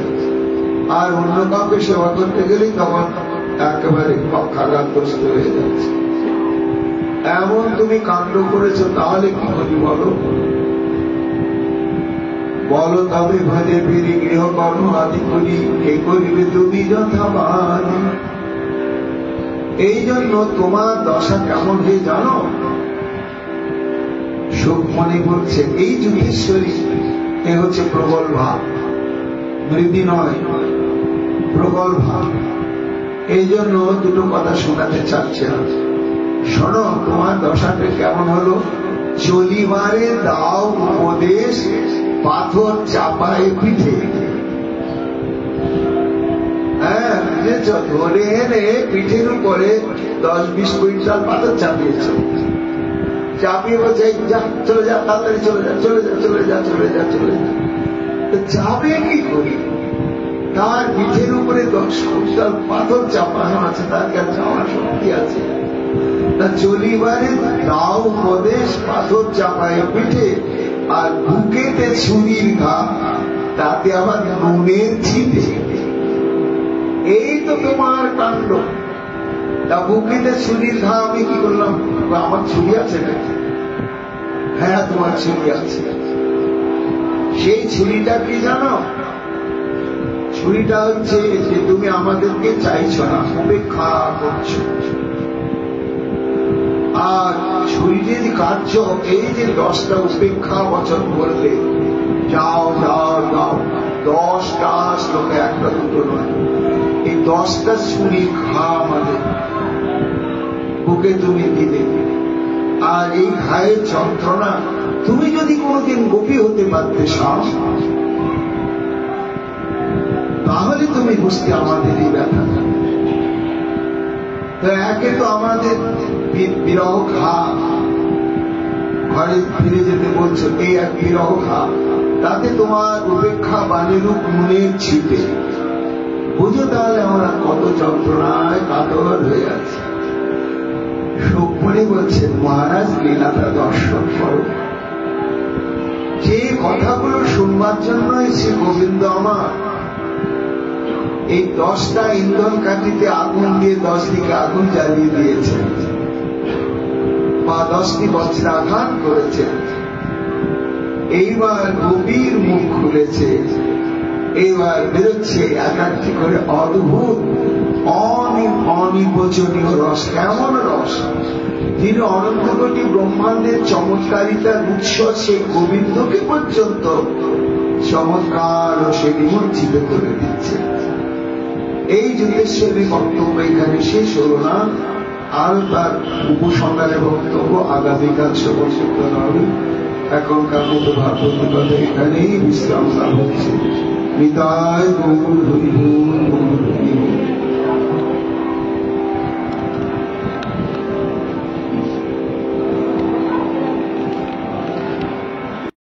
আর অন্য কাউকে সেবা করতে গেলেই তখন একেবারে পক্ষাঘাতগ্রস্ত হয়ে যাচ্ছে। এমন তুমি কাণ্ড করেছো, তাহলে কি করি বলো? বলো তবে ভজে ফিরি গৃহকর্ম আদি করি, এ করিবে তুমি যথাবাদ। এই জন্য তোমার দশা কেমন হয়ে জানো? সুখমণি বলছে, এই যুগেশ্বরী এ হচ্ছে প্রবল ভাব, মৃদি নয়, প্রবল ভাব। এই জন্য দুটো কথা শোনাতে চাচ্ছে। শোনো, তোমার দশাটা কেমন হলো? চলিবারে দাও উপদেশ, পাথর চাপায় পিঠে। হ্যাঁ, ধরে এনে পিঠের উপরে 10-20 কুইন্টাল পাথর চাপিয়েছ। চাপিয়ে বলছে, যা চলে যা, তাড়াতাড়ি চলে যা, চলে যা, চলে যা, চলে যা, চলে যা। যাবে কি করি? তার পিঠের উপরে 10 কুইন্টাল পাথর চাপানো আছে, তার কাছে যাওয়ার শক্তি আছে? তা চলিবারে দাও উপদেশ, পাথর চাপায় পিঠে, আর বুকেতে ছুরির ঘা, তাতে আবার নুনের ছিটে। এই তো তোমার কাণ্ড। তা বুকেতে ছুরির ঘা আমি কি করলাম? আমার ছুরি আছে নাকি? হ্যাঁ, তোমার ছুরি আছে। সেই ছুরিটা কি জানো? ছুরিটা হচ্ছে যে তুমি আমাদেরকে চাইছ না, উপেক্ষা করছো। আর ছুরি যদি কাটছ, এই যে 10টা উপেক্ষা বচন বললে, যাও যাও যাও, 10টা শ্লোকে একটা দুটো নয়, এই 10টা ছুরি ঘা আমাদের বুকে তুমি দিলে। আর এই ঘায়ের যন্ত্রণা, তুমি যদি কোনোদিন গোপী হতে পারতে সাহস, তাহলে তুমি বুঝতে আমাদের এই ব্যথাটা। তো একে তো আমাদের বিরহ ঘা, ঘরে ফিরে যেতে বলছো, এই এক বিরহ ঘা, তাতে তোমার উপেক্ষা বাণীরূপ নুনের ছিটে। বুঝো তাহলে আমরা কত যন্ত্রণায় কাতর হয়ে আছি। সুখমণি বলছেন, মহারাজ লীলাটা দর্শন করো। যে কথাগুলো শুনবার জন্য এসে গোবিন্দ আমার এই 10টা ইন্ধন কাঠিতে আগুন দিয়ে 10 দিকে আগুন জ্বালিয়ে দিয়েছেন, বা 10টি বজ্রাঘাত করেছেন। এইবার গোপীর মুখ খুলেছে, এইবার বেরোচ্ছে এক একটি করে অদ্ভুত অনির্বচনীয় রস। কেমন রস? যিনি অনন্ত কোটি ব্রহ্মাণ্ডের চমৎকারিতার উৎস, সেই গোবিন্দকে পর্যন্ত চমৎকার ও সে নিমজ্জিত করে দিচ্ছে। এই যুগেশ্বরী বক্তব্য এখানে শেষ হল না, আর তার উপসংহারে বক্তব্য আগামীকাল শ্রবণ করতে হবে। এখনকার মতো ভাগবতী কথা এখানেই বিশ্রাম লাভ হচ্ছে। নিতাই গৌর হরি।